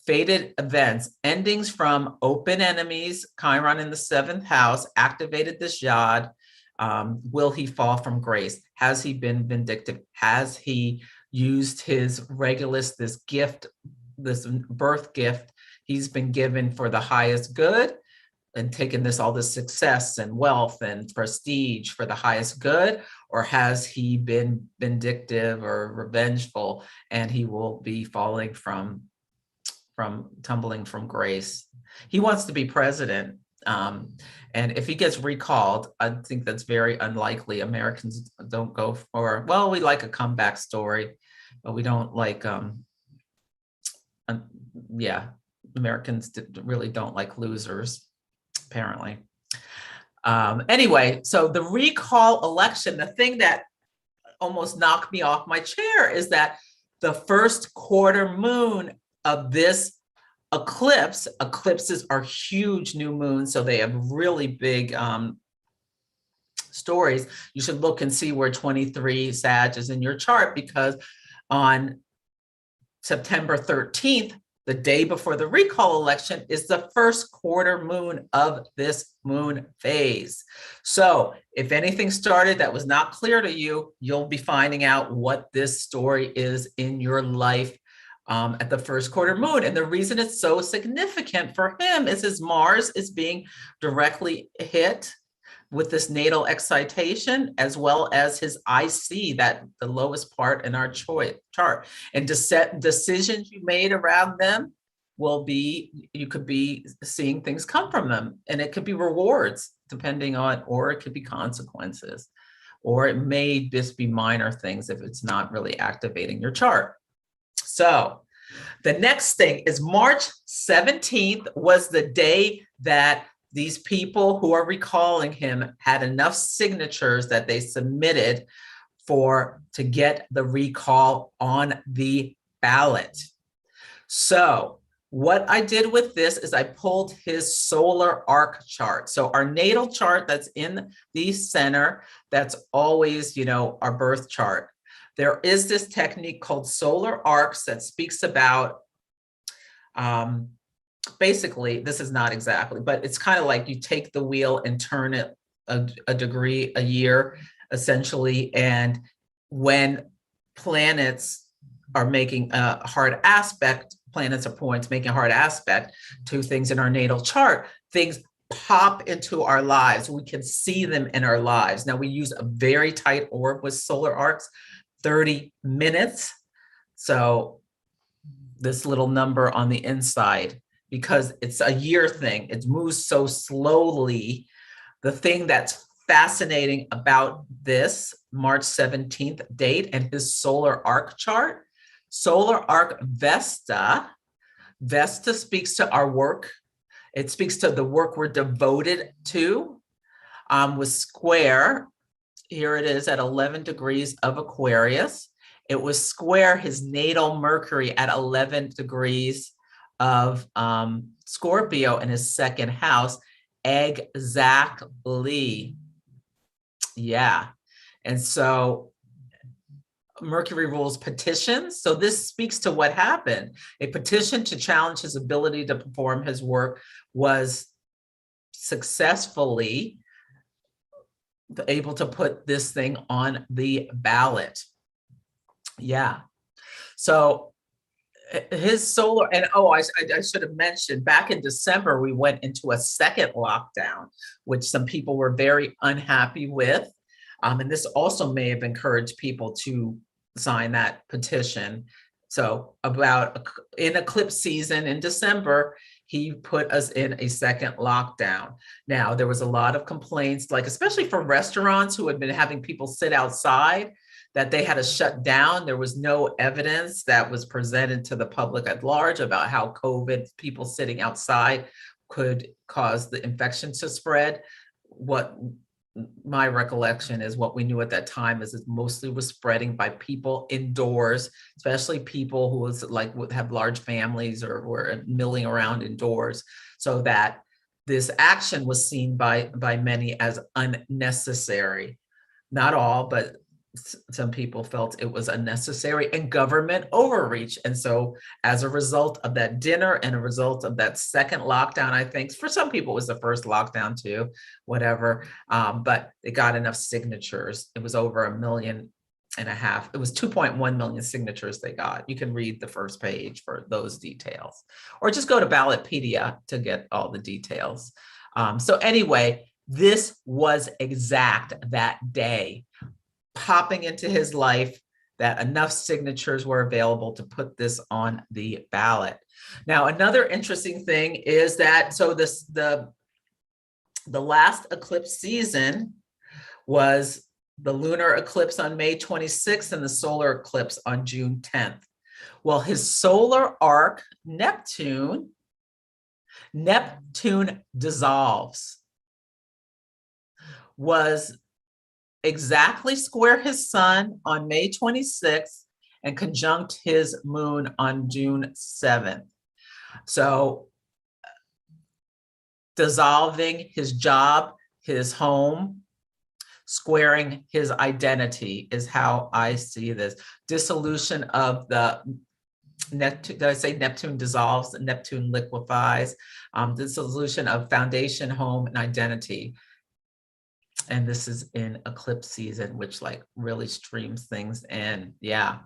fated events, endings from open enemies. Chiron in the seventh house activated this yod. Will he fall from grace? Has he been vindictive? Has he used his Regulus, this gift, this birth gift he's been given for the highest good, and taken all this success and wealth and prestige for the highest good? Or has he been vindictive or revengeful, and he will be falling tumbling from grace? He wants to be president. And if he gets recalled, I think that's very unlikely. Americans don't go for, well, we like a comeback story, but we don't like, Americans really don't like losers, apparently. Anyway, so the recall election, the thing that almost knocked me off my chair is that the first quarter moon of this eclipses are huge new moons, so they have really big stories. You should look and see where 23 Sag is in your chart, because on September 13th, the day before the recall election, is the first quarter moon of this moon phase. So if anything started that was not clear to you, you'll be finding out what this story is in your life at the first quarter moon. And the reason it's so significant for him is his Mars is being directly hit with this natal excitation, as well as his IC, that the lowest part in our chart. And decisions you made around them will be, you could be seeing things come from them, and it could be rewards depending on, or it could be consequences, or it may just be minor things if it's not really activating your chart. So the next thing is March 17th was the day that these people who are recalling him had enough signatures that they submitted to get the recall on the ballot. So what I did with this is I pulled his solar arc chart. So our natal chart that's in the center, that's always, our birth chart. There is this technique called solar arcs that speaks about, basically, this is not exactly, but it's kind of like you take the wheel and turn it a degree a year, essentially. And when planets are making a hard aspect, planets or points making a hard aspect to things in our natal chart, things pop into our lives. We can see them in our lives. Now we use a very tight orb with solar arcs, 30 minutes. So this little number on the inside, because it's a year thing, it moves so slowly. The thing that's fascinating about this March 17th date and his solar arc chart, solar arc Vesta speaks to our work. It speaks to the work we're devoted to, was square. Here it is at 11 degrees of Aquarius. It was square his natal Mercury at 11 degrees of Scorpio in his second house. Exactly. Yeah. And so Mercury rules petitions. So this speaks to what happened. A petition to challenge his ability to perform his work was successfully able to put this thing on the ballot. Yeah. So his solar, and I should have mentioned, back in December, we went into a second lockdown, which some people were very unhappy with. And this also may have encouraged people to sign that petition. So in eclipse season in December, he put us in a second lockdown. Now, there was a lot of complaints, like especially for restaurants who had been having people sit outside, that they had to shut down. There was no evidence that was presented to the public at large about how COVID, people sitting outside, could cause the infection to spread. What my recollection is, what we knew at that time is it mostly was spreading by people indoors, especially people who would have large families or were milling around indoors, so that this action was seen by many as unnecessary. Not all, but some people felt it was unnecessary and government overreach. And so as a result of that dinner and a result of that second lockdown, I think for some people it was the first lockdown too, whatever, but it got enough signatures. It was over 1.5 million. It was 2.1 million signatures they got. You can read the first page for those details, or just go to Ballotpedia to get all the details. So anyway, this was exact that day, popping into his life, that enough signatures were available to put this on the ballot. Now, another interesting thing is that, so the last eclipse season was the lunar eclipse on May 26th and the solar eclipse on June 10th. Well, his solar arc, Neptune dissolves, was exactly square his sun on May 26th and conjunct his moon on June 7th. So dissolving his job, his home, squaring his identity is how I see this. Dissolution of the Neptune, did I say Neptune dissolves? Neptune liquefies. Dissolution of foundation, home, and identity. And this is in eclipse season, which like really streams things in. Yeah.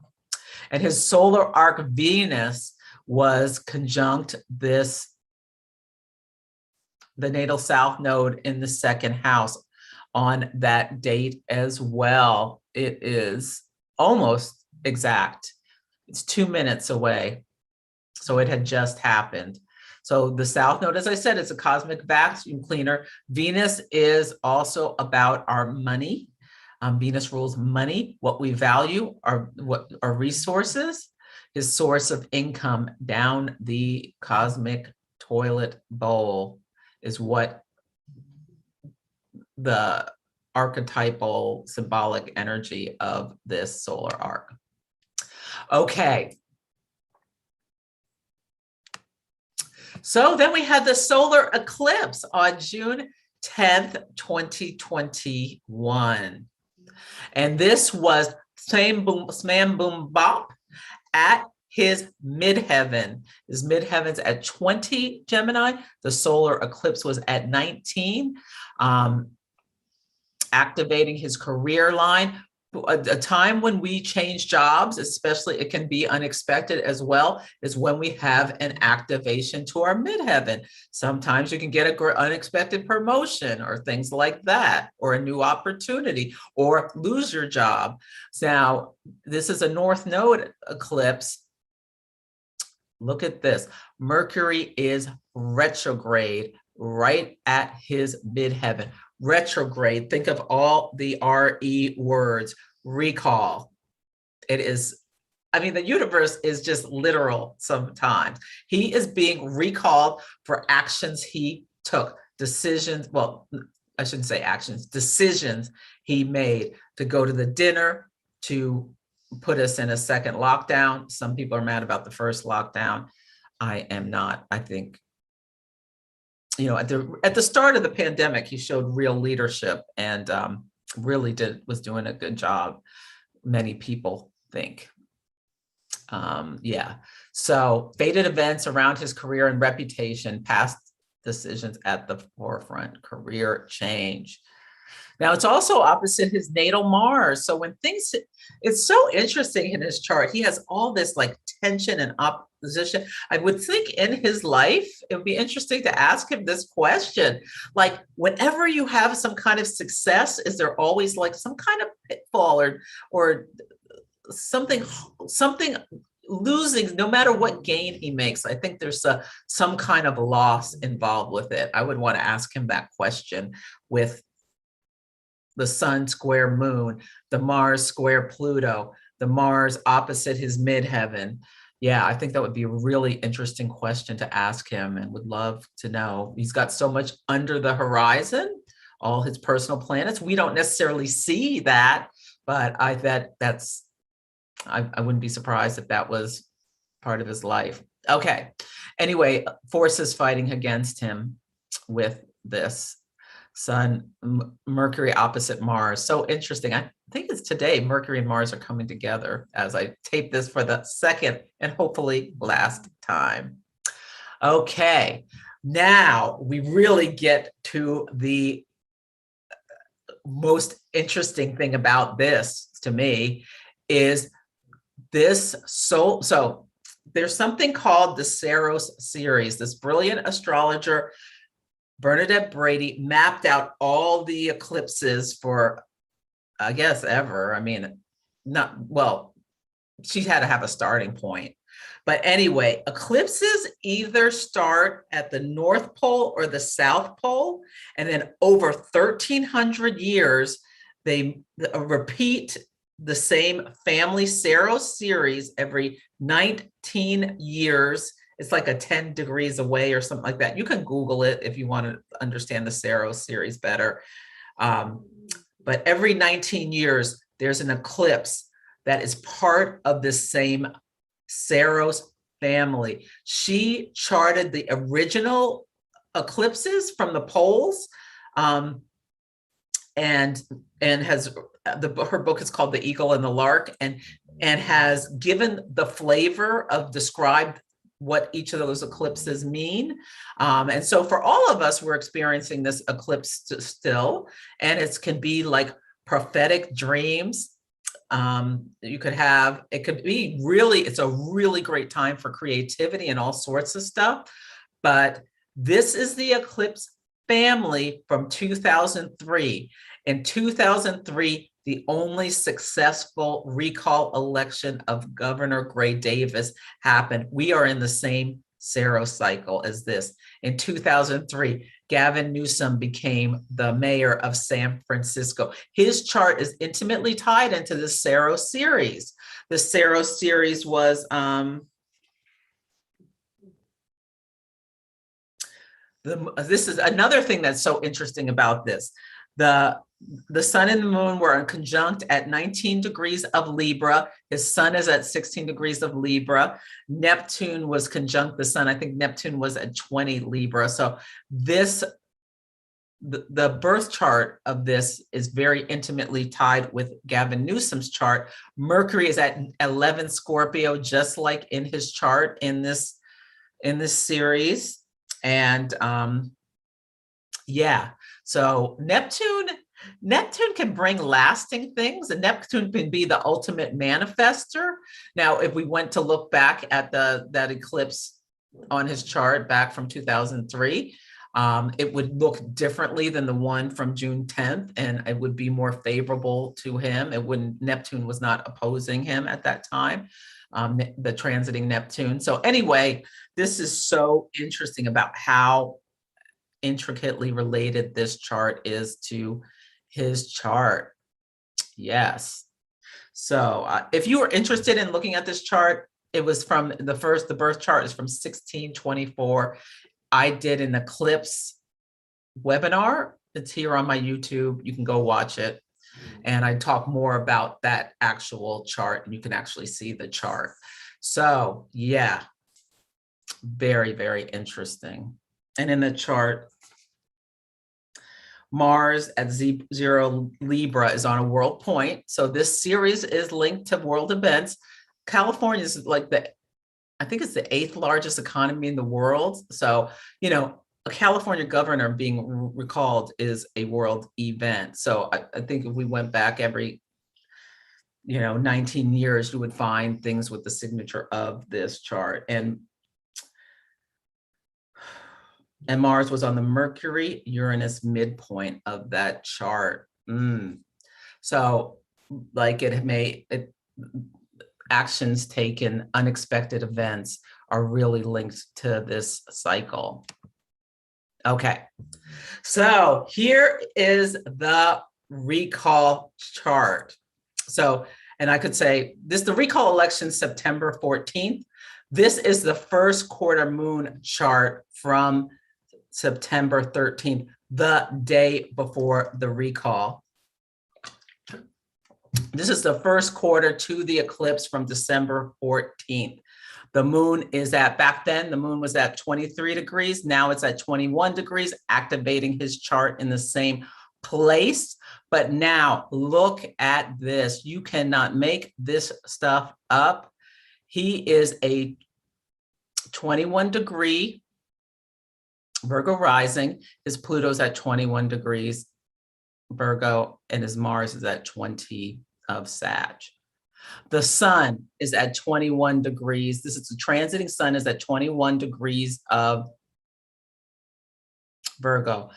And his solar arc Venus was conjunct the natal south node in the second house on that date as well. It is almost exact. It's 2 minutes away. So it had just happened. So the south node, as I said, it's a cosmic vacuum cleaner. Venus is also about our money. Venus rules money, what we value, our resources, his source of income down the cosmic toilet bowl is what the archetypal symbolic energy of this solar arc. Okay. So then we had the solar eclipse on June 10th, 2021. And this was same boom, slam, boom, bop at his midheaven. His midheaven's at 20 Gemini. The solar eclipse was at 19, activating his career line. A time when we change jobs, especially it can be unexpected as well, is when we have an activation to our midheaven. Sometimes you can get an unexpected promotion or things like that, or a new opportunity, or lose your job. Now, this is a North Node eclipse. Look at this. Mercury is retrograde right at his midheaven. Retrograde, think of all the RE words, recall. It is, I mean, the universe is just literal sometimes. He is being recalled for actions he took, decisions, well, I shouldn't say actions, decisions he made to go to the dinner, to put us in a second lockdown. Some people are mad about the first lockdown. I am not. I think, you know, at the start of the pandemic, he showed real leadership and really was doing a good job. Many people think. Yeah. So fated events around his career and reputation, past decisions at the forefront, career change. Now it's also opposite his natal Mars. So when things, it's so interesting in his chart. He has all this like tension and opposition. I would think in his life, it would be interesting to ask him this question. Like whenever you have some kind of success, is there always like some kind of pitfall or something losing, no matter what gain he makes? I think there's some kind of loss involved with it. I would want to ask him that question with the sun square moon, the Mars square Pluto, the Mars opposite his midheaven. Yeah, I think that would be a really interesting question to ask him, and would love to know. He's got so much under the horizon, all his personal planets. We don't necessarily see that, but I bet I wouldn't be surprised if that was part of his life. Okay. Anyway, forces fighting against him with this. Sun, Mercury opposite Mars. So interesting. I think it's today Mercury and Mars are coming together as I tape this for the second and hopefully last time. Okay, now we really get to the most interesting thing about this to me is this. So there's something called the Saros series. This brilliant astrologer Bernadette Brady mapped out all the eclipses for, I guess, ever. I mean, she had to have a starting point. But anyway, eclipses either start at the North Pole or the South Pole, and then over 1,300 years, they repeat the same family Saros series every 19 years. It's like a 10 degrees away or something like that. You can Google it if you want to understand the Saros series better. but every 19 years, there's an eclipse that is part of this same Saros family. She charted the original eclipses from the poles, and has her book is called The Eagle and the Lark, and has given the flavor of described what each of those eclipses mean. And so for all of us, we're experiencing this eclipse still, and it can be like prophetic dreams. You could have, it could be really, it's a really great time for creativity and all sorts of stuff. But this is the eclipse family from 2003. In 2003, the only successful recall election of Governor Gray Davis happened. We are in the same Saros cycle as this. In 2003, Gavin Newsom became the mayor of San Francisco. His chart is intimately tied into the Saros series. The Saros series was this is another thing that's so interesting about this. The sun and the moon were in conjunct at 19 degrees of Libra. His sun is at 16 degrees of Libra. Neptune was conjunct the sun. I think Neptune was at 20 Libra. So this, the birth chart of this is very intimately tied with Gavin Newsom's chart. Mercury is at 11 Scorpio, just like in his chart in this series. And yeah, so Neptune can bring lasting things, and Neptune can be the ultimate manifester. Now, if we went to look back at that eclipse on his chart back from 2003, it would look differently than the one from June 10th, and it would be more favorable to him. Neptune was not opposing him at that time, the transiting Neptune. So anyway, this is so interesting about how intricately related this chart is to his chart. Yes. So if you were interested in looking at this chart, it was from the birth chart is from 1624. I did an eclipse webinar. It's here on my YouTube. You can go watch it. And I talk more about that actual chart, and you can actually see the chart. So yeah, very, very interesting. And in the chart, Mars at 0 Libra is on a world point. So this series is linked to world events. California is like I think it's the 8th largest economy in the world. So, you know, a California governor being recalled is a world event. So I think if we went back every, 19 years, you would find things with the signature of this chart. And Mars was on the Mercury-Uranus midpoint of that chart. So like actions taken, unexpected events are really linked to this cycle. Okay, so here is the recall chart. So, and I could say the recall election, September 14th. This is the first quarter moon chart from September 13th, the day before the recall. This is the first quarter to the eclipse from December 14th. The moon is back then, the moon was at 23 degrees. Now it's at 21 degrees, activating his chart in the same place. But now look at this. You cannot make this stuff up. He is a 21 degree Virgo rising. His Pluto's at 21 degrees Virgo, and his Mars is at 20 of Sag. The sun is at 21 degrees. This is the transiting sun is at 21 degrees of Virgo,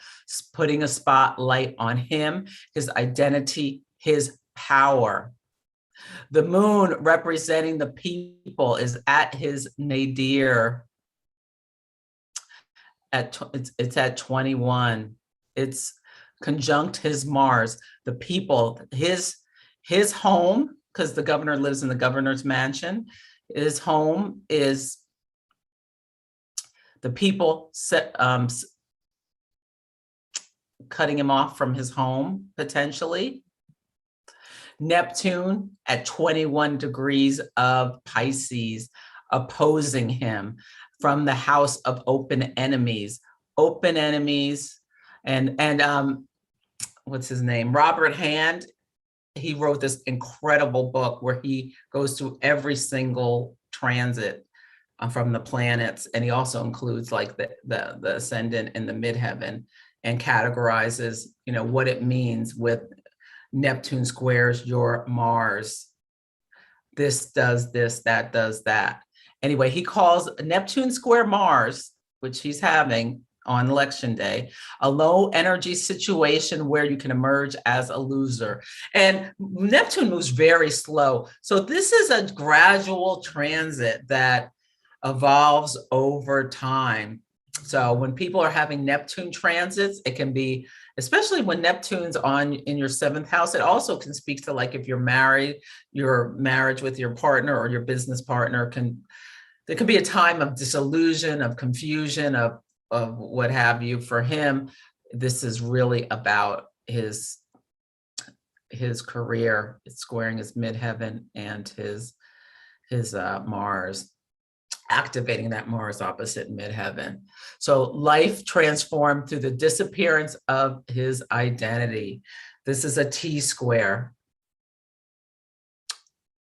putting a spotlight on him, his identity, his power. The moon representing the people is at his nadir. It's at 21. It's conjunct his Mars. The people, his home, because the governor lives in the governor's mansion. His home is the people cutting him off from his home, potentially. Neptune at 21 degrees of Pisces, opposing him from the house of open enemies. Open enemies. And what's his name? Robert Hand. He wrote this incredible book where he goes through every single transit from the planets, and he also includes like the ascendant and the midheaven, and categorizes, you know, what it means with Neptune squares your Mars. This does this, that does that. Anyway, he calls Neptune square Mars, which he's having on election day, a low energy situation where you can emerge as a loser. And Neptune moves very slow. So this is a gradual transit that evolves over time. So when people are having Neptune transits, it can be, especially when Neptune's in your 7th house, it also can speak to, like, if you're married, your marriage with your partner or your business partner there can be a time of disillusion, of confusion, of what have you. For him, this is really about his career. It's squaring his midheaven and his Mars, activating that Mars opposite midheaven. So life transformed through the disappearance of his identity. This is a T square,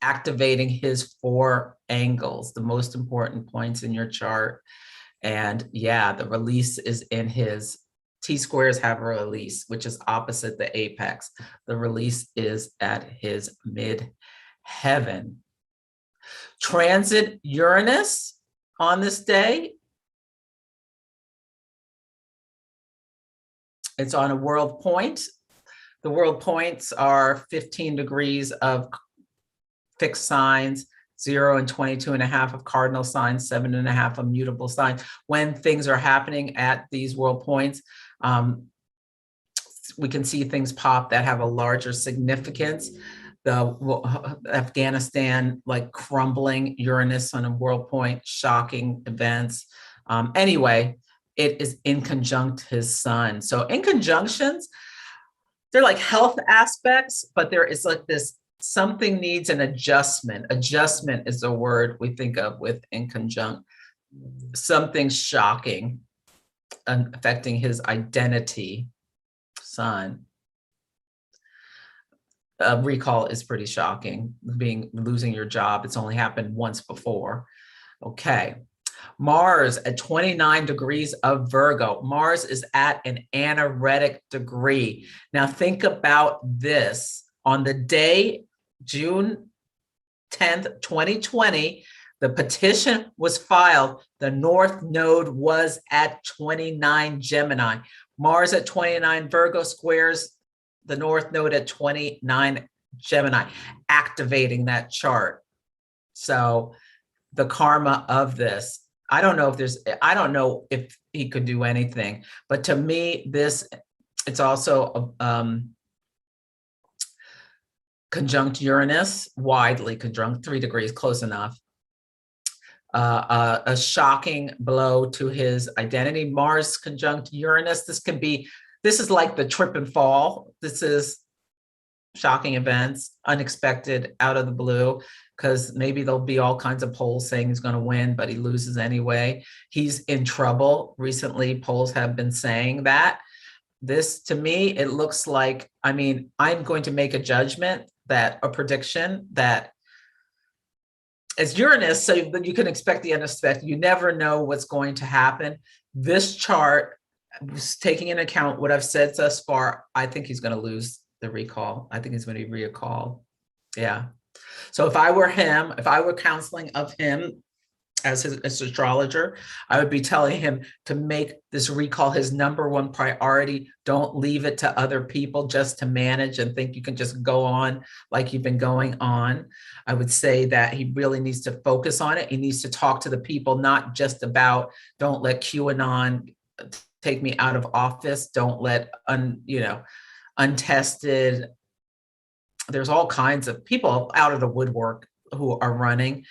activating his 4 angles, the most important points in your chart. And yeah, the release is in his T squares have a release, which is opposite the apex. The release is at his midheaven. Transit Uranus on this day. It's on a world point. The world points are 15 degrees of fixed signs, 0 and 22.5 of cardinal signs, 7.5 of mutable signs. When things are happening at these world points, we can see things pop that have a larger significance. The Afghanistan, like, crumbling, Uranus on a world point, shocking events. Anyway, it is in conjunct his sun. So in conjunctions, they're like health aspects, but there is like this, something needs an adjustment. Adjustment is a word we think of with in conjunct. Something shocking affecting his identity, sun. Recall is pretty shocking. Losing your job. It's only happened once before. Okay. Mars at 29 degrees of Virgo. Mars is at an anaretic degree. Now think about this. On the day, June 10th, 2020, the petition was filed. The North Node was at 29 Gemini. Mars at 29 Virgo squares the North Node at 29 Gemini, activating that chart. So the karma of this, I don't know if he could do anything, but to me, it's also conjunct Uranus, widely conjunct, 3 degrees, close enough. A shocking blow to his identity. Mars conjunct Uranus. This is like the trip and fall. This is shocking events, unexpected, out of the blue, because maybe there'll be all kinds of polls saying he's going to win, but he loses anyway. He's in trouble. Recently, polls have been saying that. This, to me, it looks like, I'm going to make a prediction that it's Uranus, so you can expect the unexpected. You never know what's going to happen. This chart, taking into account what I've said thus far, I think he's going to lose the recall. I think he's going to be recalled. Yeah. So if I were him, if I were counseling of him as his astrologer, I would be telling him to make this recall his #1 priority. Don't leave it to other people just to manage and think you can just go on like you've been going on. I would say that he really needs to focus on it. He needs to talk to the people, not just about, don't let QAnon take me out of office. Don't let, untested. There's all kinds of people out of the woodwork who are running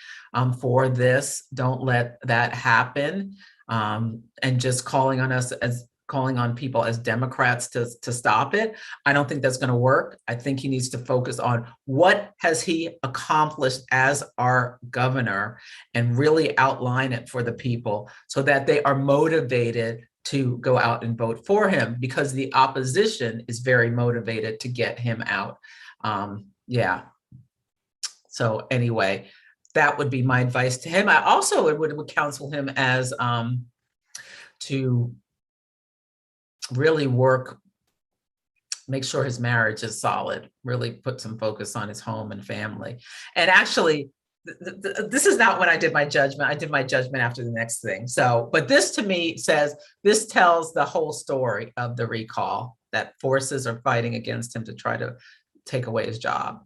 for this. Don't let that happen. And just calling on us as calling on people as Democrats to stop it. I don't think that's going to work. I think he needs to focus on what has he accomplished as our governor and really outline it for the people so that they are motivated to go out and vote for him, because the opposition is very motivated to get him out. Yeah. So anyway, that would be my advice to him. I also would counsel him as to really make sure his marriage is solid, really put some focus on his home and family. And actually, this is not when I did my judgment. I did my judgment after the next thing. So, but this to me says, this tells the whole story of the recall, that forces are fighting against him to try to take away his job.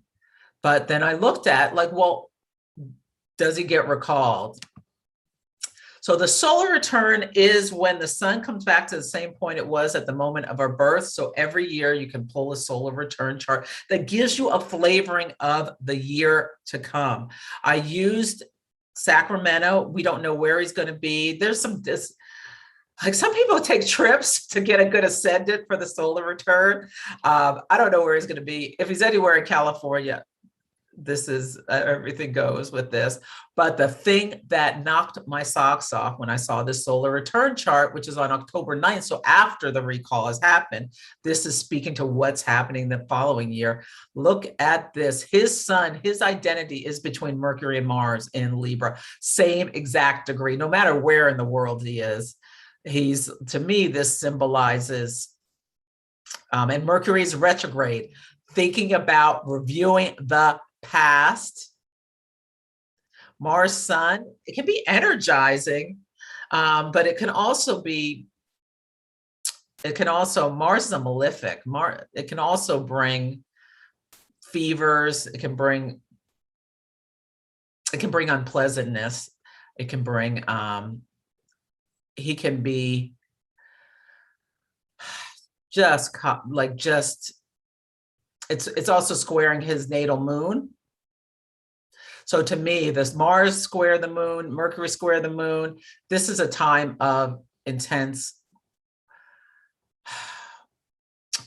But then I looked at like, well, does he get recalled? So the solar return is when the sun comes back to the same point it was at the moment of our birth. So every year you can pull a solar return chart that gives you a flavoring of the year to come. I used Sacramento. We don't know where he's going to be. There's like some people take trips to get a good ascendant for the solar return. I don't know where he's going to be. If he's anywhere in California, this is everything goes with this. But the thing that knocked my socks off when I saw this solar return chart, which is on October 9th, so after the recall has happened, this is speaking to what's happening the following year. Look at this. His sun, his identity is between Mercury and Mars in Libra, same exact degree, no matter where in the world he is. To me, this symbolizes, and Mercury is retrograde, thinking about reviewing the past. Mars Sun, it can be energizing, but it can also Mars is a malefic. It can also bring fevers. It can bring unpleasantness. It can bring, he can be it's also squaring his natal moon. So to me, this Mars square the moon, Mercury square the moon, this is a time of intense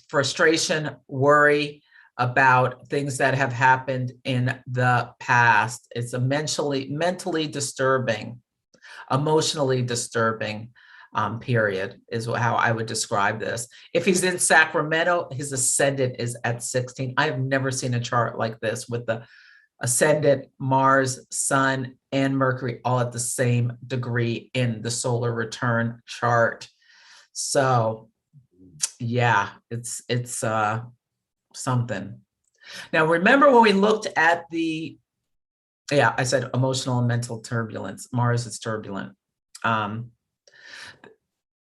frustration, worry about things that have happened in the past. It's a mentally disturbing, emotionally disturbing period is how I would describe this. If he's in Sacramento, his ascendant is at 16. I've never seen a chart like this with the ascendant, Mars, Sun, and Mercury all at the same degree in the solar return chart. So yeah, it's something. Now, remember when we looked at I said emotional and mental turbulence. Mars is turbulent.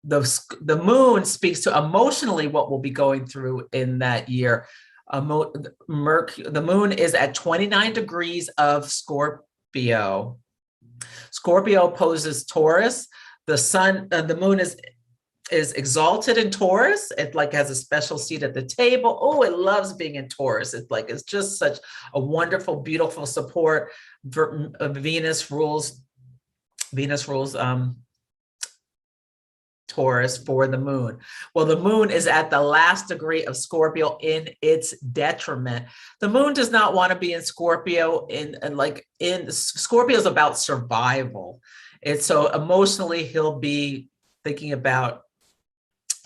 The moon speaks to emotionally what we'll be going through in that year. The moon is at 29 degrees of Scorpio. Scorpio opposes Taurus. The moon is exalted in Taurus. It like has a special seat at the table. Oh, it loves being in Taurus. It's just such a wonderful, beautiful support. Venus rules Taurus for the moon. Well, the moon is at the last degree of Scorpio in its detriment. The moon does not want to be in Scorpio. Scorpio is about survival. It's so emotionally he'll be thinking about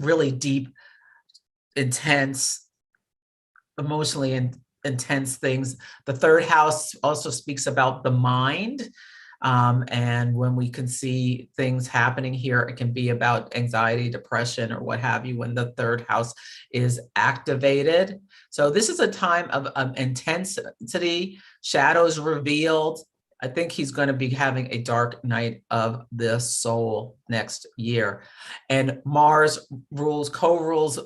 really deep, intense, emotionally intense things. The third house also speaks about the mind. And when we can see things happening here, it can be about anxiety, depression, or what have you, when the third house is activated. So this is a time of intensity, shadows revealed. I think he's going to be having a dark night of the soul next year. And Mars co-rules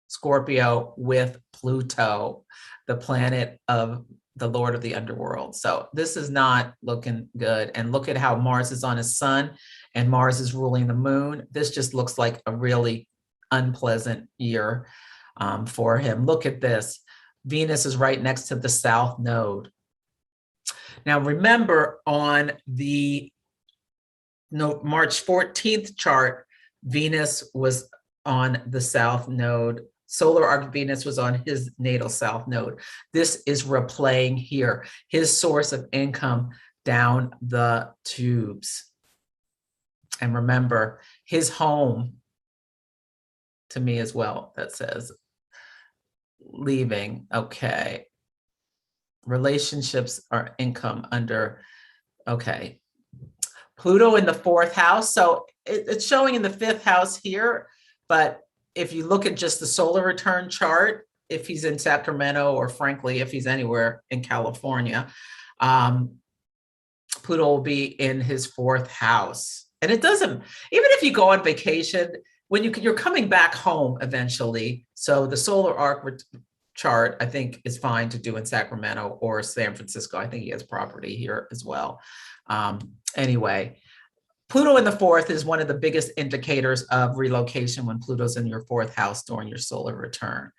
Scorpio with Pluto, the planet of the Lord of the underworld. So this is not looking good. And look at how Mars is on his sun and Mars is ruling the moon. This just looks like a really unpleasant year for him. Look at this. Venus is right next to the South Node. Now, remember on the no, March 14th chart, Venus was on the south node. Solar arc Venus was on his natal south node. This is replaying here, his source of income down the tubes. And remember, his home, to me as well, that says leaving. Okay. Relationships are income under, okay. Pluto in the 4th house. So it's showing in the 5th house here, but if you look at just the solar return chart, if he's in Sacramento, or frankly, if he's anywhere in California, Pluto will be in his 4th house. And it doesn't, even if you go on vacation, when you're coming back home eventually. So the solar arc chart, I think, is fine to do in Sacramento or San Francisco. I think he has property here as well. Anyway, Pluto in the 4th is one of the biggest indicators of relocation when Pluto's in your 4th house during your solar return.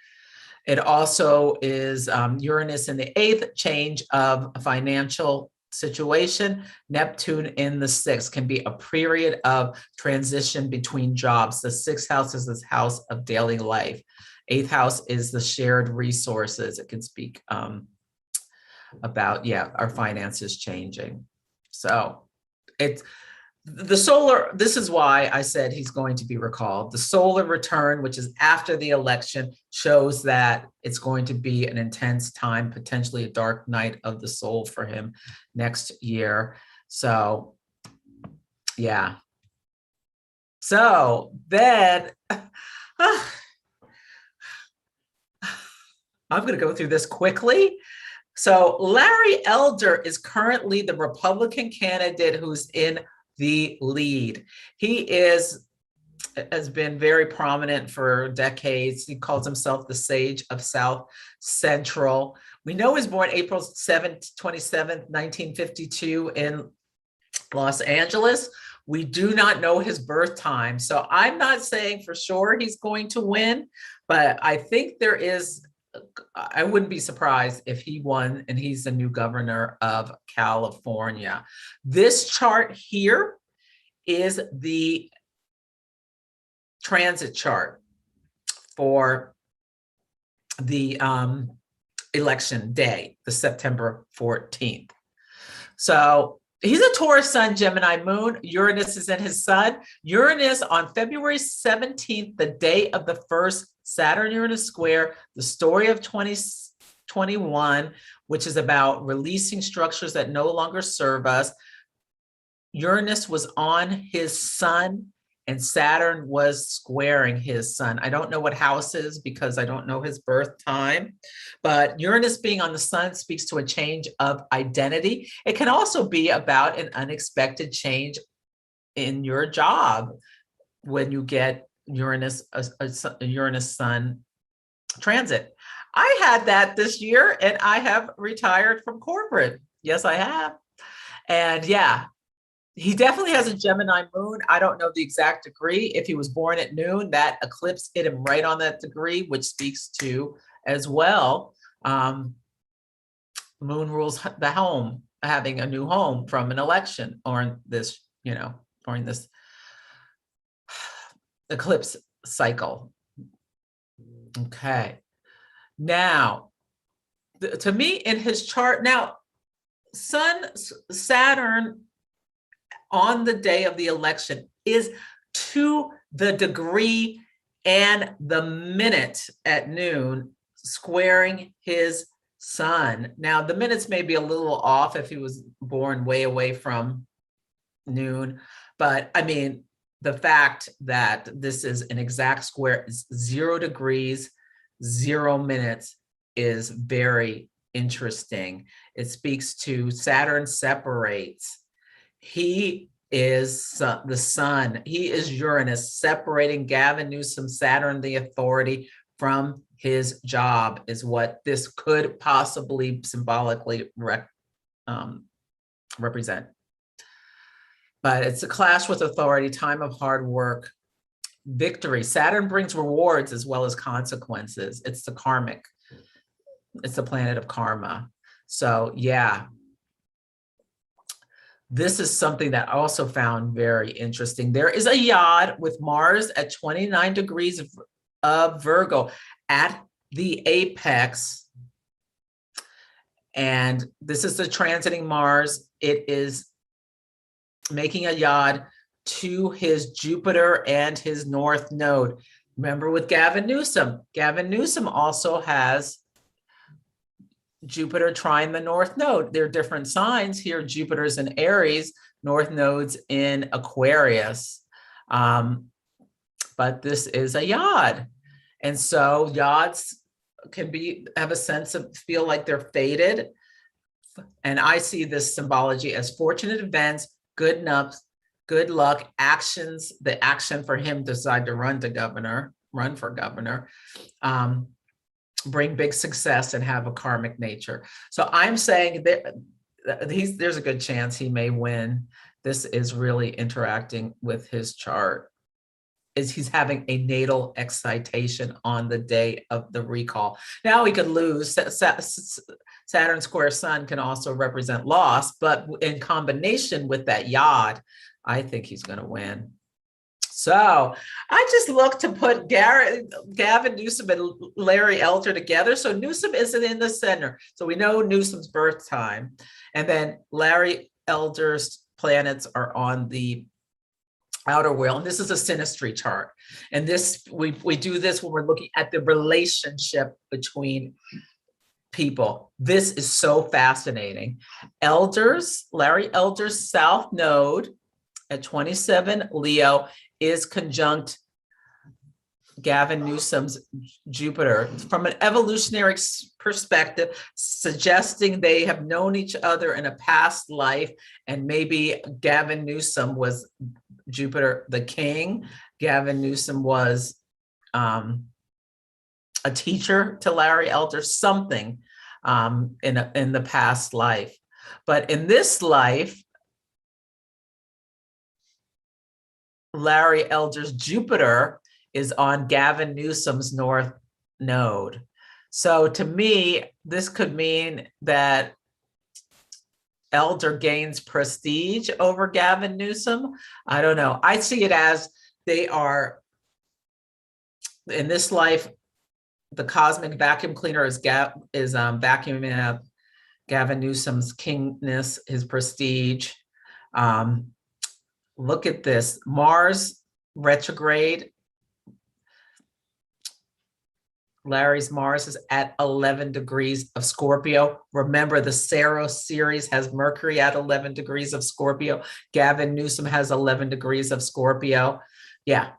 It also is Uranus in the 8th, change of financial situation. Neptune in the 6th can be a period of transition between jobs. The 6th house is this house of daily life. 8th house is the shared resources. It can speak about, our finances changing. So it's the solar, this is why I said he's going to be recalled. The solar return, which is after the election, shows that it's going to be an intense time, potentially a dark night of the soul for him next year. So, yeah. So then, I'm going to go through this quickly. So Larry Elder is currently the Republican candidate who's in the lead. He has been very prominent for decades. He calls himself the Sage of South Central. We know he was born April 27th, 1952 in Los Angeles. We do not know his birth time. So I'm not saying for sure he's going to win, but I think there is, I wouldn't be surprised if he won and he's the new governor of California. This chart here is the transit chart for the election day, the September 14th. So he's a Taurus sun, Gemini moon. Uranus is in his sun. Uranus on February 17th, the day of the first Saturn-Uranus square, the story of 2021, which is about releasing structures that no longer serve us. Uranus was on his sun and Saturn was squaring his sun. I don't know what house is because I don't know his birth time, but Uranus being on the sun speaks to a change of identity. It can also be about an unexpected change in your job when you get Uranus, a Uranus sun transit. I had that this year and I have retired from corporate. Yes, I have. And yeah, he definitely has a Gemini moon. I don't know the exact degree. If he was born at noon, that eclipse hit him right on that degree, which speaks to as well. Moon rules the home, having a new home from an election or this, during this eclipse cycle. Okay. Now, to me in his chart, now Saturn on the day of the election is to the degree and the minute at noon squaring his sun. Now, the minutes may be a little off if he was born way away from noon, but I mean, the fact that this is an exact square is 0 degrees, 0 minutes is very interesting. It speaks to Saturn separates. He is the sun. He is Uranus separating Gavin Newsom, Saturn, the authority, from his job is what this could possibly symbolically represent. But it's a clash with authority, time of hard work, victory. Saturn brings rewards as well as consequences. It's the karmic. It's the planet of karma. So yeah. This is something that I also found very interesting. There is a yod with Mars at 29 degrees of Virgo at the apex. And this is the transiting Mars. It is making a yod to his Jupiter and his North Node. Remember with Gavin Newsom also has Jupiter trine the North Node. They're different signs here. Jupiter's in Aries, North Node's in Aquarius. But this is a yod. And so yods can have a sense of feel like they're fated. And I see this symbology as fortunate events, good luck, actions, the action for him to decide to run for governor, bring big success and have a karmic nature. So I'm saying that there's a good chance he may win. This is really interacting with his chart. He's having a natal excitation on the day of the recall. Now he could lose. Saturn square Sun can also represent loss, but in combination with that yod, I think he's going to win. So I just look to put Gavin Newsom and Larry Elder together. So Newsom isn't in the center. So we know Newsom's birth time. And then Larry Elder's planets are on the outer wheel. And this is a synastry chart. And this we do this when we're looking at the relationship between people. This is so fascinating. Larry Elder's South Node at 27 Leo is conjunct Gavin Newsom's Jupiter. From an evolutionary perspective, suggesting they have known each other in a past life, and maybe Gavin Newsom was Jupiter the king. Gavin Newsom was a teacher to Larry Elder, something in the past life. But in this life, Larry Elder's Jupiter is on Gavin Newsom's North Node. So to me, this could mean that Elder gains prestige over Gavin Newsom. I don't know. I see it as they are, in this life, the cosmic vacuum cleaner is vacuuming up Gavin Newsom's kingness, his prestige. Look at this, Mars retrograde. Larry's Mars is at 11 degrees of Scorpio. Remember, the Saros series has Mercury at 11 degrees of Scorpio. Gavin Newsom has 11 degrees of Scorpio. Yeah,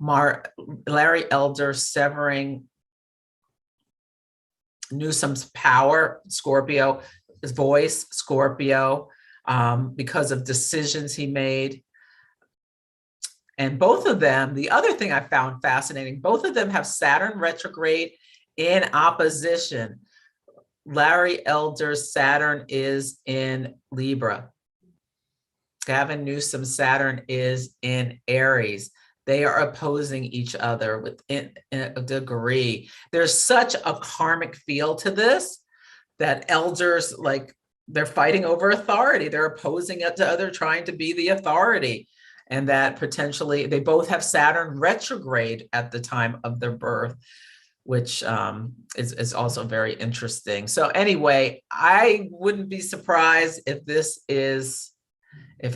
Larry Elder severing Newsom's power, Scorpio, his voice, Scorpio, because of decisions he made. And both of them, the other thing I found fascinating, both of them have Saturn retrograde in opposition. Larry Elder's Saturn is in Libra. Gavin Newsom's Saturn is in Aries. They are opposing each other within a degree. There's such a karmic feel to this that elders, like, they're fighting over authority. They're opposing each other, trying to be the authority. And that potentially they both have Saturn retrograde at the time of their birth, which is also very interesting. So anyway, I wouldn't be surprised if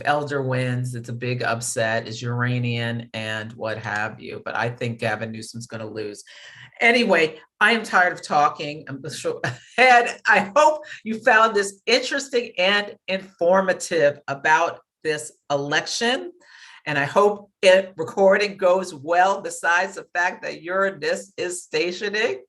Elder wins. It's a big upset, is Uranian and what have you. But I think Gavin Newsom's going to lose. Anyway, I am tired of talking. And I hope you found this interesting and informative about this election. And I hope recording goes well, besides the fact that Uranus is stationing.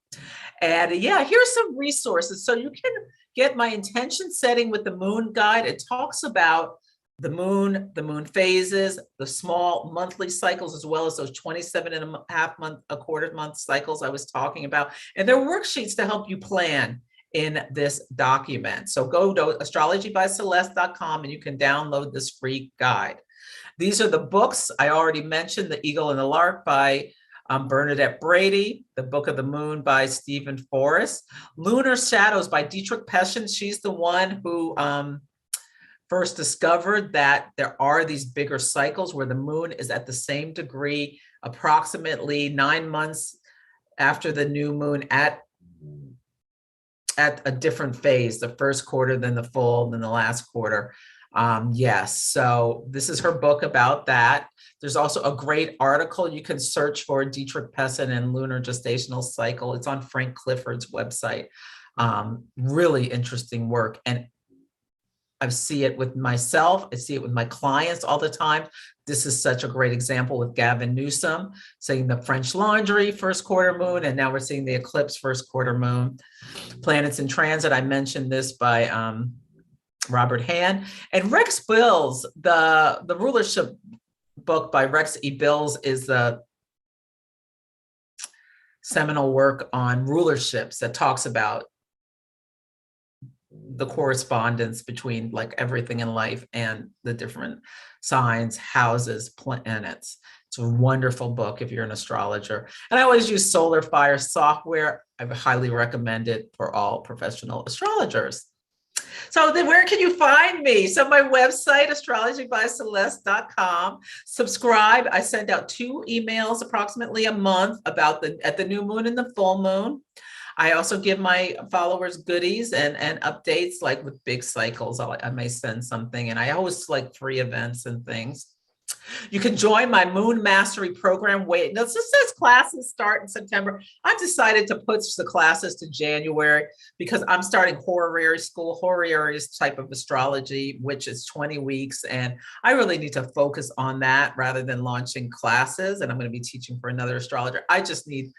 And yeah, here's some resources. So you can get my intention setting with the moon guide. It talks about the moon phases, the small monthly cycles, as well as those 27 and a quarter month cycles I was talking about. And there are worksheets to help you plan in this document. So go to astrologybyceleste.com and you can download this free guide. These are the books I already mentioned: The Eagle and the Lark by Bernadette Brady, The Book of the Moon by Stephen Forrest, Lunar Shadows by Dietrich Peschen. She's the one who first discovered that there are these bigger cycles where the moon is at the same degree, approximately 9 months after the new moon at a different phase, the first quarter, then the full, then the last quarter. Yes, so this is her book about that. There's also a great article you can search for, Dietrich Pessin and Lunar Gestational Cycle. It's on Frank Clifford's website. Really interesting work. And I see it with myself. I see it with my clients all the time. This is such a great example with Gavin Newsom, saying the French Laundry first quarter moon, and now we're seeing the eclipse first quarter moon. Planets in transit, I mentioned this by Robert Hand. And Rex Bills, the rulership book by Rex E. Bills is the seminal work on rulerships that talks about the correspondence between like everything in life and the different signs, houses, planets. It's a wonderful book if you're an astrologer. And I always use Solar Fire software. I highly recommend it for all professional astrologers. So then where can you find me? So my website, astrologybyceleste.com. Subscribe. I send out 2 emails approximately a month about at the new moon and the full moon. I also give my followers goodies and updates, like with big cycles. I may send something, and I always like free events and things. You can join my Moon Mastery Program. Wait, now this says classes start in September. I've decided to push the classes to January because I'm starting horary school. Horary is type of astrology, which is 20 weeks. And I really need to focus on that rather than launching classes. And I'm going to be teaching for another astrologer. I just need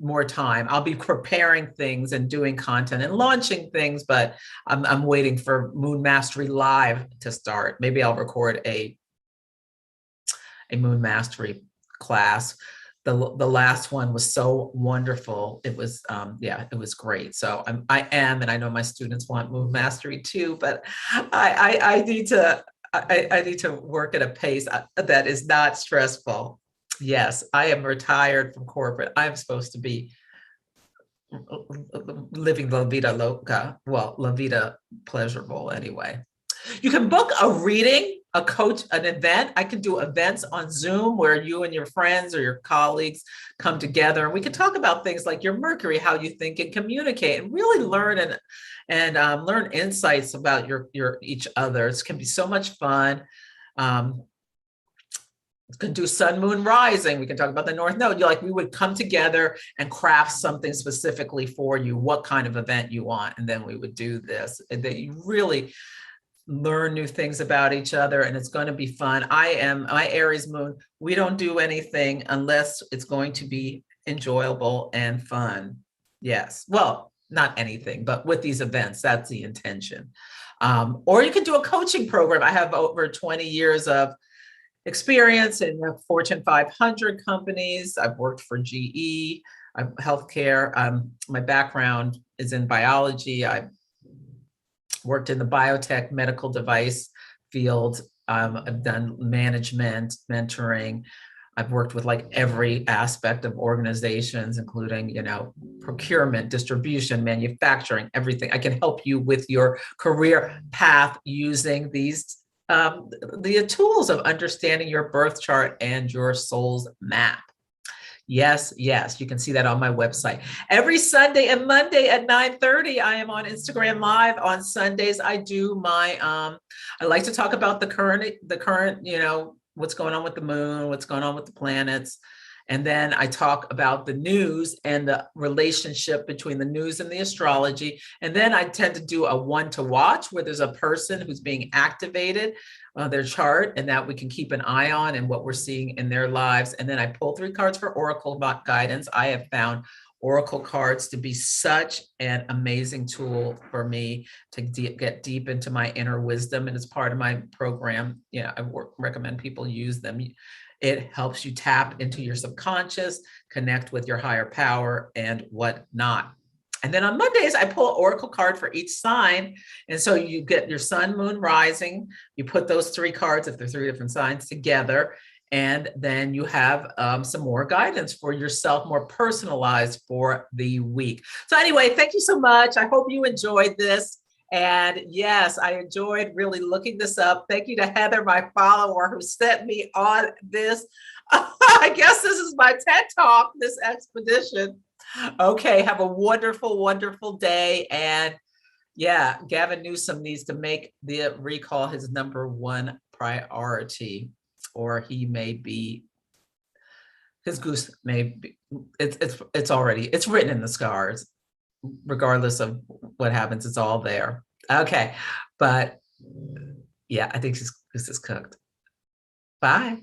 more time. I'll be preparing things and doing content and launching things, but I'm waiting for Moon Mastery Live to start. Maybe I'll record a Moon Mastery class. The last one was so wonderful. It was, yeah, it was great. So I am, and I know my students want Moon Mastery too, but I need to work at a pace that is not stressful. Yes, I am retired from corporate. I'm supposed to be living La Vida Loca. Well, La Vida pleasurable anyway. You can book a reading, a coach, an event. I can do events on Zoom where you and your friends or your colleagues come together, and we can talk about things like your Mercury, how you think and communicate, and really learn and learn insights about your each other. It can be so much fun. We can do sun, moon, rising. We can talk about the North Node. We would come together and craft something specifically for you, what kind of event you want. And then we would do this. And that you really learn new things about each other, and it's going to be fun. My Aries moon. We don't do anything unless it's going to be enjoyable and fun. Yes. Well, not anything, but with these events, that's the intention. Or you can do a coaching program. I have over 20 years of experience in the Fortune 500 companies. I've worked for GE, healthcare. My background is in biology. I've worked in the biotech medical device field. I've done management, mentoring. I've worked with like every aspect of organizations, including, procurement, distribution, manufacturing, everything. I can help you with your career path using these the tools of understanding your birth chart and your soul's map. Yes, you can see that on my website. Every Sunday and Monday at 9:30, I am on Instagram Live. On Sundays, I do my, I like to talk about the current, what's going on with the moon, what's going on with the planets. And then I talk about the news and the relationship between the news and the astrology. And then I tend to do a one to watch where there's a person who's being activated, their chart, and that we can keep an eye on and what we're seeing in their lives. And then I pull 3 cards for oracle guidance. I have found oracle cards to be such an amazing tool for me to get deep into my inner wisdom. And it's part of my program. I recommend people use them. It helps you tap into your subconscious, connect with your higher power and whatnot. And then on Mondays, I pull an oracle card for each sign. And so you get your sun, moon, rising. You put those 3 cards, if they're 3 different signs, together. And then you have some more guidance for yourself, more personalized for the week. So anyway, thank you so much. I hope you enjoyed this. And yes, I enjoyed really looking this up. Thank you to Heather, my follower, who sent me on this. I guess this is my TED Talk, this expedition. Okay, have a wonderful, wonderful day. And yeah, Gavin Newsom needs to make the recall his #1 priority, or he may be, his goose may be, it's already, it's written in the scars. Regardless of what happens, it's all there. Okay, but yeah, I think this is cooked. Bye.